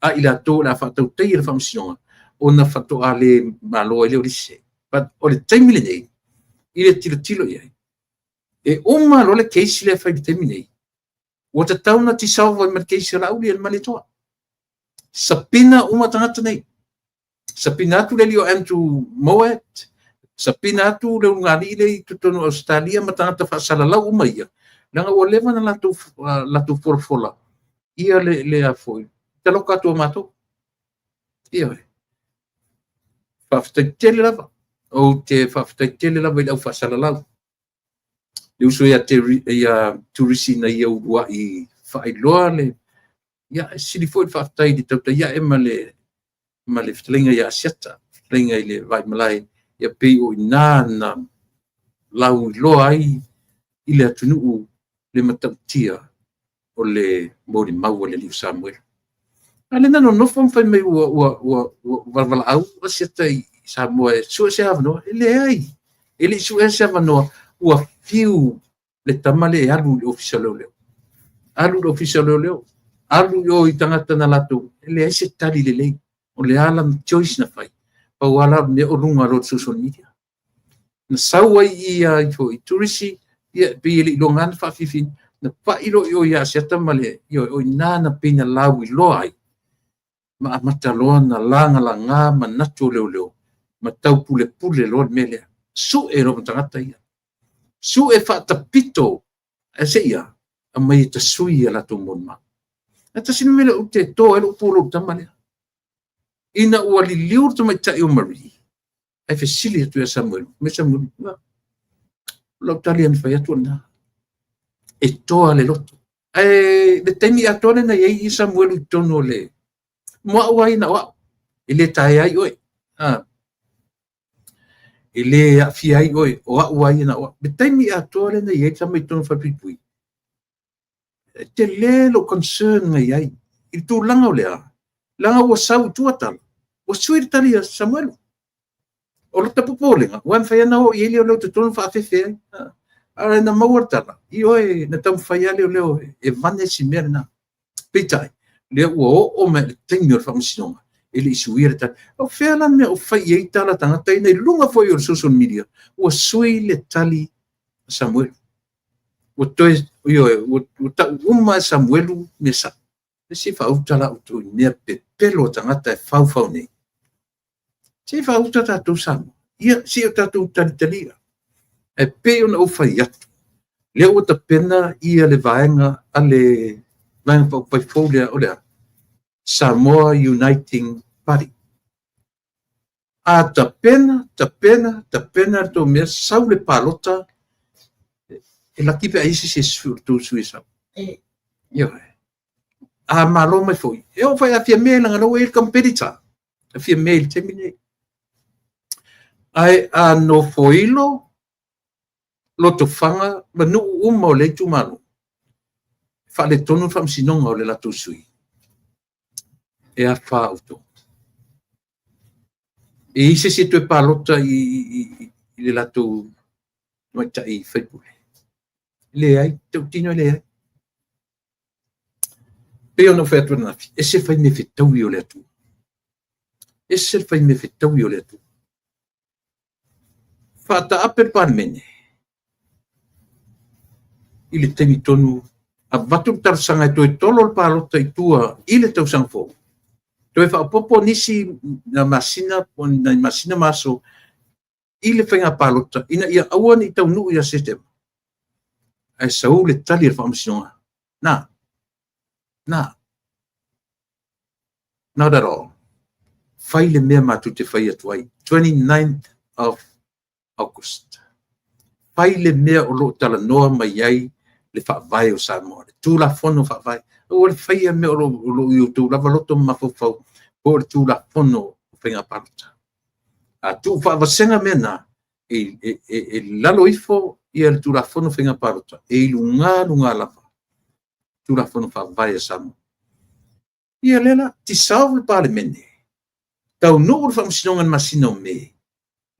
a ila to la fa to tei le famsion ona fa to ale malo ele orisi but o le taimi le nei ile tilo ye e uma lo le case le fa taimi nei o te tauna ti salva I markeisi la uli el malitoa. Sapina uma tangata nei. Sapina atu le lio Andrew Moet. Sapina atu le ungani le tutono Australia ma tangata whaasala lau uma ia. Nanga o lewa na latu forfola. Ia le a foi. Te loka atua mato. Ia e. Whaftaitele lava. O te whaftaitele lava I lau whaasala lau. Le uso ia turisi na ia urua I whaailoa le ia sili foi whaftai di tauta ia e male whtalinga ia asiata whtalinga I le vai malai ia pei o na lau loa ai I le atunuu le matautia o le mori mau le liu Samuel ale nano nofo mwhai mai ua walwala au asiata I Samuel sua se havanoa ele ai ele sua se havanoa ua fiu le tamale e alu le official leo. Alu le official leo. Alu yo I tangata na lato. Ele ai se tali le lei. O le alam choice na fai. Pa wala me o runga ro social media. Na sawa I turisi ia pe le longan fa fifin. Na pa ilo yo ia se tamale yo o nana pina lawi lo ai. Ma mata lo na langa la nga ma nato leo. Ma tau pule lo mele. Su e ro tangata ia. Su e whaatapito e se ia a mai ta sui ala to monma. E ta sinu mele o te toa e lo polo tamalea. Ina ua li liur to mai tai o Marie. E fesili atu e Samuel. Me Samuel. Lau tali an whai atu na. E toa le loto. E le temi atone na iei I Samuel I tono le. Mua ua ina wao. I le tae ai oe. Ele a fiai oi o a uai na o betaimi a tole na ye tama ton fa pui te le lo concern ngai ai I tu langa o langa o sau tu atal o suir tali Samuel o lo tapu polenga wan fa na o ele o lo ton fa fefe ara na mawartala I oi na tam fa ya leo e vanesi merna pitai le o me tenho fa misiona ele suir ta o fela me o fai e tala tangata nei lunga foi o social media o sui le tali Samuel o toi o ta uma Samuel mesa se fa utala o to ne pelo tangata fau nei se fa utata to sam ia se o tatu tali e pe ona o fai atu le o ta pena ia le vaenga ale vaenga pa folia o le Samoa Uniting Party. A ta pena to me sau le palota e la kipe aisi se surtu suisa. Yo. A malo mai foi. Eu vai a fia mail nga no el competitor. A fia mail termine. Ai a no foilo lo to fanga manu uma le tu manu. Fa le tonu fam sinonga o le la tu sui. E a fa auto. E se tu palota I le lato no tai Facebook. Le ai tu tino le ai. Pe no fe tu na. E se fa me fe tu yo le tu. ese le fai me fetau i o le atu. Fata ape panemene. I le temi tonu, a vatu tarsanga e toe tolo le palota i tua, i le tau sangfo. Toe whaapopo nisi na masina maso, i le whainga palota, ina ia awan i tau nuu ia sistema. Ai sau le tali le whaamasinonga. Not at all. Whai le mea matu te whai atuai, 29th of August. Whai le mea o lo tala noa mai ai le whaavai o Samoa. Tu la fono whaavai. O le whai a mea o lo i o tu lava loto mafofau. O le tu la fono o whainga palota. A tu whaavasenga mea na, e lalo ifo i le tu la fono whainga palota. E lunga lava. Tu la fono whaavai a Samoa. Ia lela, ti sau le pale mene. Tau no ur whamsinongan masino me.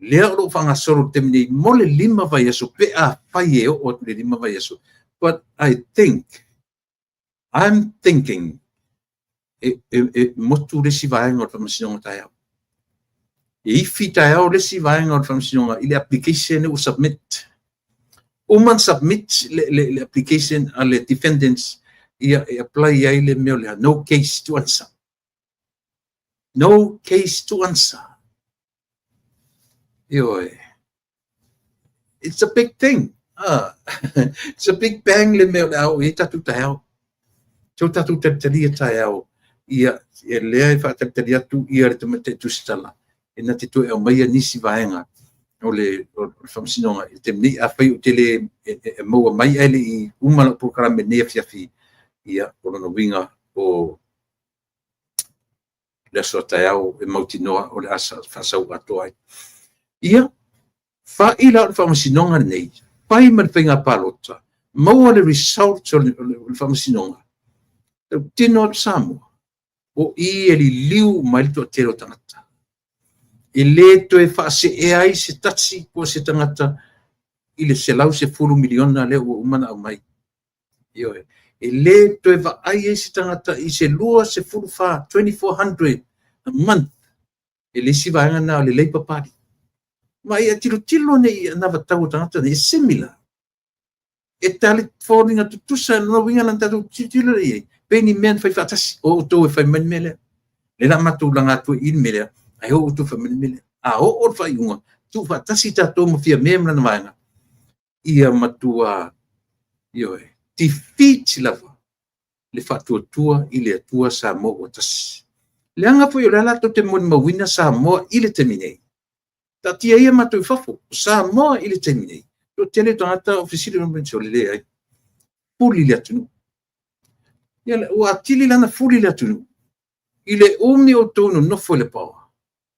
Lea uro whangasoro te mene mole lima vai aso, pe a whai eo o le lima vai aso. But I'm thinking, motu resi vaenga o whamsinonga tai au. E ifi tai au resi vaenga o whamsinonga, i le application o submit. Uman submit le application a le defendants, ia apply ai le meo lea, no case to answer. No case to answer. It's a big thing. It's a big bang le meo lea, e tatu tai au. Tau tatu taria tai au, ia lea i whaatari atu, ia re tamate tustala. E na te tue au maia nisi vaenga, o le whamsinonga, te mni a whai o te le maua mai ele i umana prokarame nea fiafi, ia o lana winga o le aso tai au e mautinoa o le asa whasau ato ai. Ia, whaila o le whamasinonga nei, pai ma le whainga palota, maua le results o le whamasinonga, tino o Samoa, o i li liu mai le toa tero tangata. E le to e whaase e ai se tatsi po se tangata, i le se lau se 10 miliona le o umana au mai. Ioe. E le to e va ai e se tangata i se lua se furu wha, 2,400 a month. E le si vaenga na le leipa pari. Ma ia tilo nei na vatau tangata nei similar. E tali falling atu tusa no winga lan tatu tilo nei. Peni men fai fatasi o to e fai men mele. Le la matu langa tu in mele. Ai o tu fai men mele. A o fai unga. Tu fatasi tato mo fia memra na vaenga. Ia matua ioe. Defeat lava le fatuatua i le atua Samoa o tasi. Le anga foi o lala to te mon mawina Samoa i le teminei. Ta tia ia matu fafo Samoa i le teminei. To tele tangata ofisili no le ai. Puli le atunu. Ia o atili lana fuli le atunu. I le umi o tonu no foi le pawa.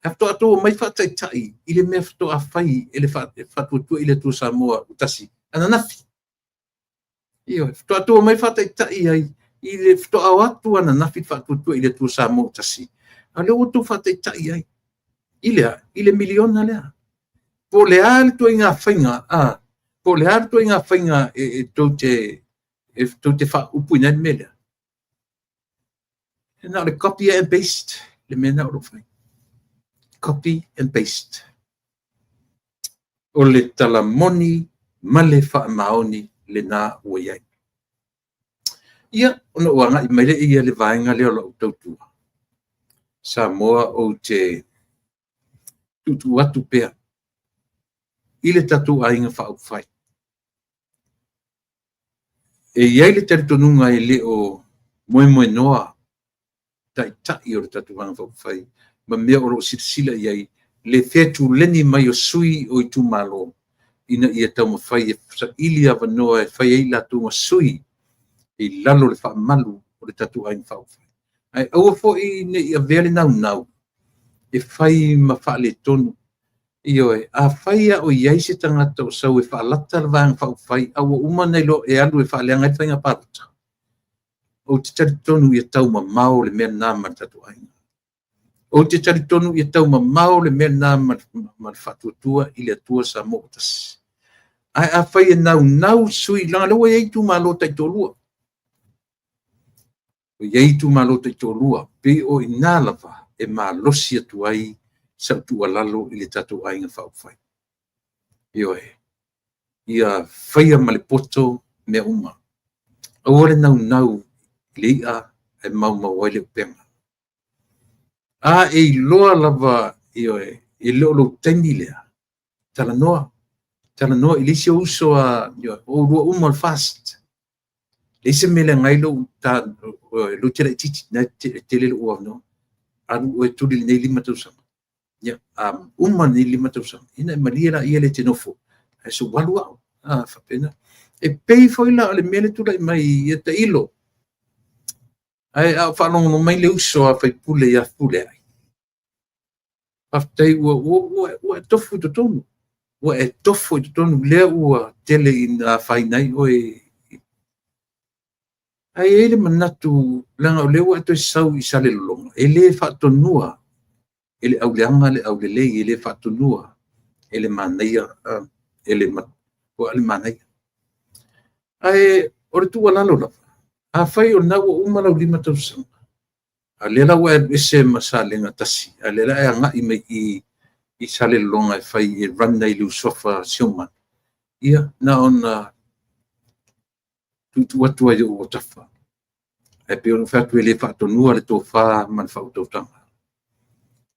Hafto ato mai fatai tai i le mea fto a fai e le fatuatua i le atua Samoa o tasi. Ana nafi. Io, fto atu mai fatai tai ai, i le fto au atu ana nafi fatutua i le tu Samoa tasi. A le otu fatai tai ai. I le miliona lea. Po le al tu inga whainga, po le al tu inga whainga e tau te wha upu ina mele. E na le copy and paste, le mena oro whai. Copy and paste. O le talamoni, ma le wha maoni, le nā ua iai. Ia, ona uanga i maile ia le vaenga leo lau tautua. Samoa o te tutu atu pea. I le tatu ainga whau whai. E iai le teritonunga e le o moe noa tai o le tatu wanga whau whai. Ma mea oro sila iai le fetu leni mai o sui o i tu malo. Ina ia tau mawhai e ili awa noa e whai ei latu ma sui i lalo le wha malu o le tatu ain whau whai. Ai aua fo i ne ia vele nau e whai ma wha le tonu i oe a whai a o iai se tangata o sau e wha lata le vang whau whai aua uma nei lo e alu e wha leanga i whainga parata o te tari tonu ia tau ma mau le mea nāma le tatu ain o te tari tonu ia tau ma mau le mea nāma ma le whatuatua i le atua sa motas. Ai a whai e nau sui langa lewa iei tu malo tai tolua. O iei tu malo tai tolua pe o i nālava e malosi atu ai sa tu alalo i le tatu ainga whaufai. Ioe, ia whaia malipoto me uma. Aore nau lia e mau waile upenga. A e loa lava ioe, i lolo taini lea. Tala noa i lisi uso a o rua uma fast. Lisi mele ngai lo ta lo tira titi na tele lo uaf no. Anu e tuli nei 5 tausanga. Ya, uma nei 5 tausanga. Ina malia la ia le tenofo. E so walu au. Whapena. E pei foi la le mele tula mai ia ta ilo. Ai a whanongo no mai le uso a whai pule ia pule ai. Aftai ua tofu to tonu. Ua e tofu to tonu lea ua tele ina whainai oe. Ai ele manatu langa o lewa to sau i sale longa. Ele whatonua. Ele auleanga le aulelei ele whatonua. Ele manaia. Ele manaia. Ai ore tu walalo la. A whai o nawa umala o 5 tausanga. A lela ua e se masalenga tasi. A lela e anga i mei i sale longa e whai i rana i liu sofa sioman. Ia na ona tutu atua i o tafa. E pe ono whatu e le whatonua le tō wha man whautautanga.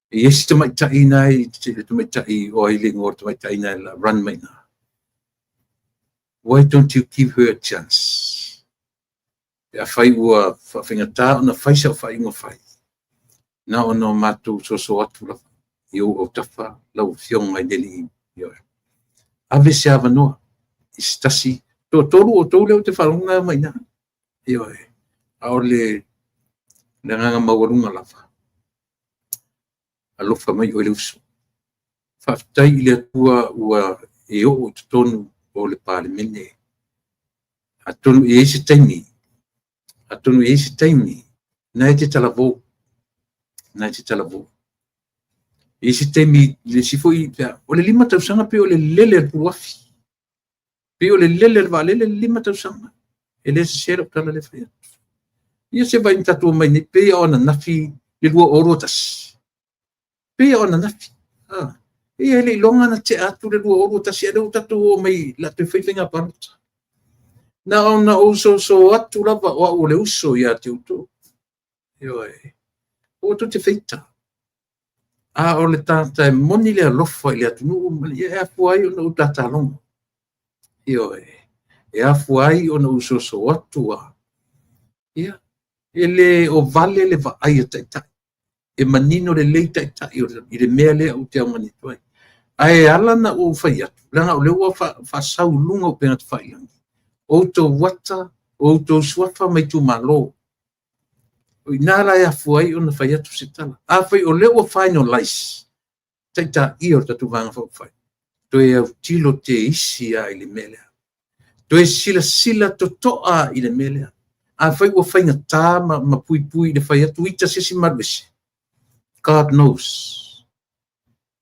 E esi tamai tai nai, tamai tai o ai le ngor tamai tai nai la run mai na. Why don't you give her a chance? E a whai ua whawhingata ona whai sa whai ingo whai. Na ono mātou so atu la i o tafa lau whionga i neli i oe. Ave se ava noa, i stasi, tō toru o tō leo te wharunga mai na. I oe. Ao le nganga mawarunga lava. Alofa mai o le uso. Whaftai i le atua ua e o tonu o le pāle mene. A tonu e ese taimi. A tonu e ese taimi. Na e te talavo. Na e te talavo. Ese taimi le sifo i o le 5 tausanga pe o le lele al puafi. Pe o le lele al valele 5 tausanga. E le se sera tala le whai. Ia se vai tatu mai ni pe ona nafi le lua orotas. Pe ona nafi. Ia le longa na te atu le lua orotas ia le tatu o mai la te whaiwhinga paruta. Na ona uso so atu lava o le uso ia te uto. Ioi. O tu te feita. O le tata e moni le alofa i le atu nu e afuai ona utata longa. Ioi. E afuai ona uso so atu a. Ia. Ele o vale le va ai tai. E manino le lei tai i le mea le au te amani tuai. Ai alana o fai atu. Langa o lewa fa sau lunga o penga te fai langi. O to wata, o to suafa mai tu malo. O inara e afuai o na fai atu se tala. A fai o lewa finalize. Tai i o tatu vanga fai. To e au tilo te isi a i le melea. To e sila to toa i le melea. A fai ua whainga tā ma pui le whai atu ita sesi marwese. God knows.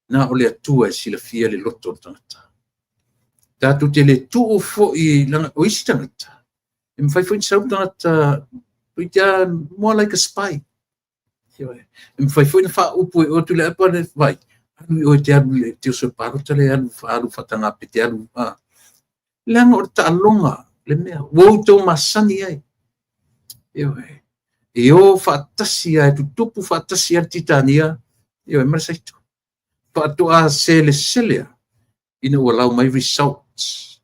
Nā o le atua e sila fia le loto o tangata. Tātu te le tu o fo i langa o isi tangata. E mwhai sau tangata ui tia more like a spy. E mwhai na wha upu e otu le apa le vai. Anu o te alu le te oso parota le alu whatanga pe te alu. Langa o ta alonga le mea. Wautou masani ai. E o whaatasi ai, tu tupu whaatasi ai titania, marasaito. Whaatua se le selea, ina ua lau mai results.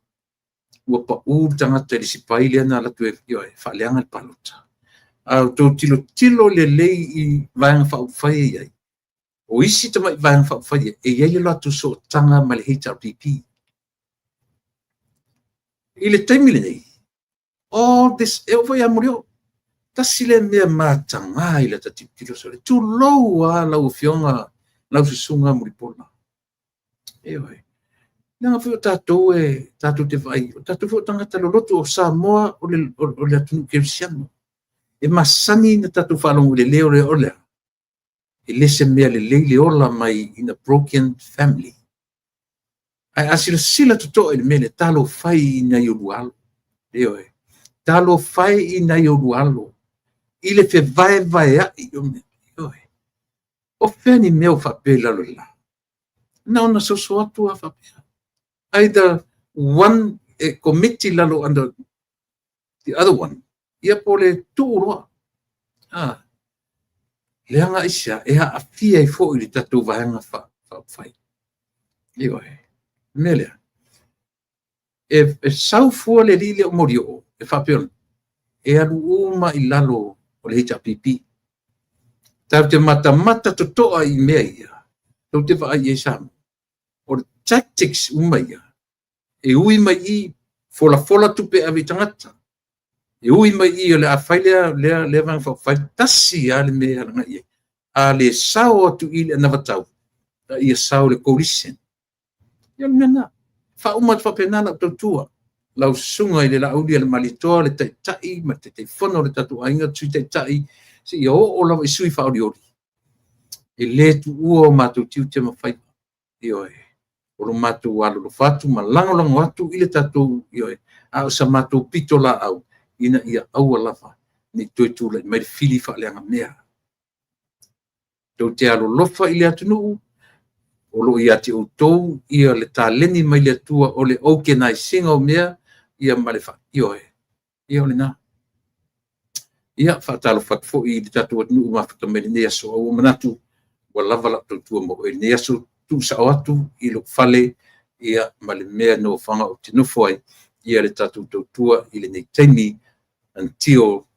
Ua pa tangata le sipai lea na latu whaaleanga le palota. Au tō tilo le lei i vaianga whaupwhai ai. O isi tamai vaianga whaupwhai e iei le latu so tanga ma le HRPP. I le taimile nei. All this, e o vai amurio. Tasile mea matanga i la tatitilo sole. Tu loa lau fionga, lau sisunga muripola. Eoi. Nanga fio tātou te vai. Tātou fio tangata lolotu o Samoa o le atunu kerisiano. E masani na tātou whalongu le leo le olea. E lese mea le leile ola mai in a broken family. Ai asila sila tuto ele mele talo fai ina yorualo. Eoi. Talo fai ina yorualo. Ile fe vai a o feni meu whapela lula. Na ona so atu a whapea. Either one committee lalo under the other one. Ia pole tūroa. Leanga isa, ea a fia I fo I tatu vahanga whai. Iwa he. Melea. E sau fua le li le o mori o, e whapeon. E alu uma I lalo o le hita pipi. Tau te mata to toa I mea ia. Tau te wha ai e samu. O le tactics uma ia. E ui mai I fola tupe avi tangata. E ui mai I o le a whailea lea vang whai tasi a le mea langa ia. A le sao atu I le anavatau. A ia sao le kourisen. Ia le mena. Wha umat whapenana tau tua. Lau sunga I le la aulia le malitoa le tai ma te whono le tatu ainga tui tai. Si ia o lawa I sui whaori ori. E le tu ua o mātou tiu te mawhai. Ioe. O lo mātou alo lo whatu ma lango atu I le tatu. Ioe. A o sa mātou pito la au. Ina ia aua lava. Ni tui tūla I mai fili whaaleanga mea. Tau te alo lofa I le atu nuu. O lo ia te outou, ia le tāleni mai le atua o le organizing o mea, ia male wha, ioe. Ia ole nā. Ia whaatalo whakfo I le tatu at nuu mawhata mai le nea so au manatu, wa lava la tautua mo e nea so tu sa atu I lo whale, ia male mea no whanga o te nufoi, ia le tatu tautua I le nei taimi until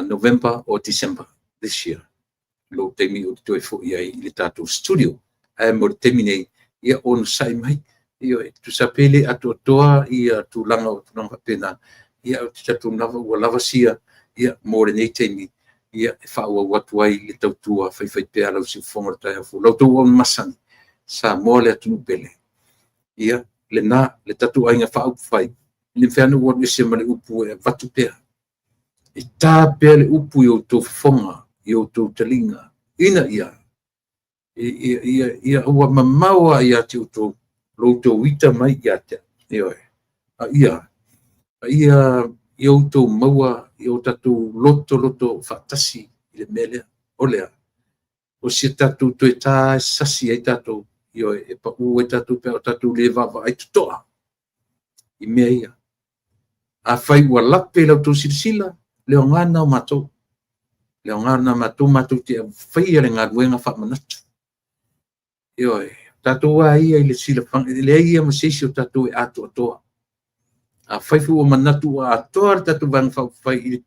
November or December this year. Lo taimi o te toi fo ia I le tatu studio. Mo temine ia on sai mai io tu sapele atu toa ia tu langa o tu langa pena ia tu tu lava sia ia mo le nei temi ia fa wa watu ai le tautua fai pe ala si fonga tai fu lo tu on masan sa mo le tu pele ia le na le tatu ai nga fa fai le fanu wo ni se male upu e vatu pe e ta pele upu yo tu fonga yo tu telinga ina ia ia ua mamaua ia te uto loutou ita mai ia te ioe ia uto maua ia tatu loto fatasi I le mele olea o si tatu to eta sasi ai tatu ioe e pa u e tatu pe o tatu le vava ai tutoa I mea ia a fai ua lape lau silsila leo ngana o matou te fai le ngā ruenga wha manatu Ioe, tatu wa ia I le sila fang, le ia masisi o tatu e ato atoa. A whaifu o manatu a atoa tatu vang whai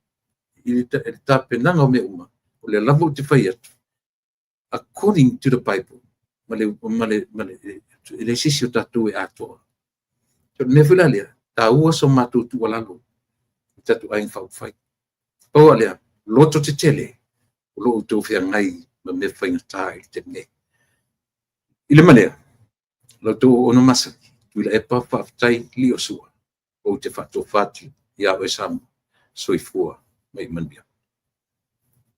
I le tapenanga o me uma, o le lavo te whai atu. According to the Bible, le sisi o tatu e atoa. So me whila lea, ta ua so matu tu walalo, tatu aing whai. Paua lea, loto te tele, o lo uto whia ngai, ma me whaingatai te me. I le manea, lau ono masaki, tuila e pa whaftai li o sua, o te whato whati, ia o e samu, soifua, mai manbia.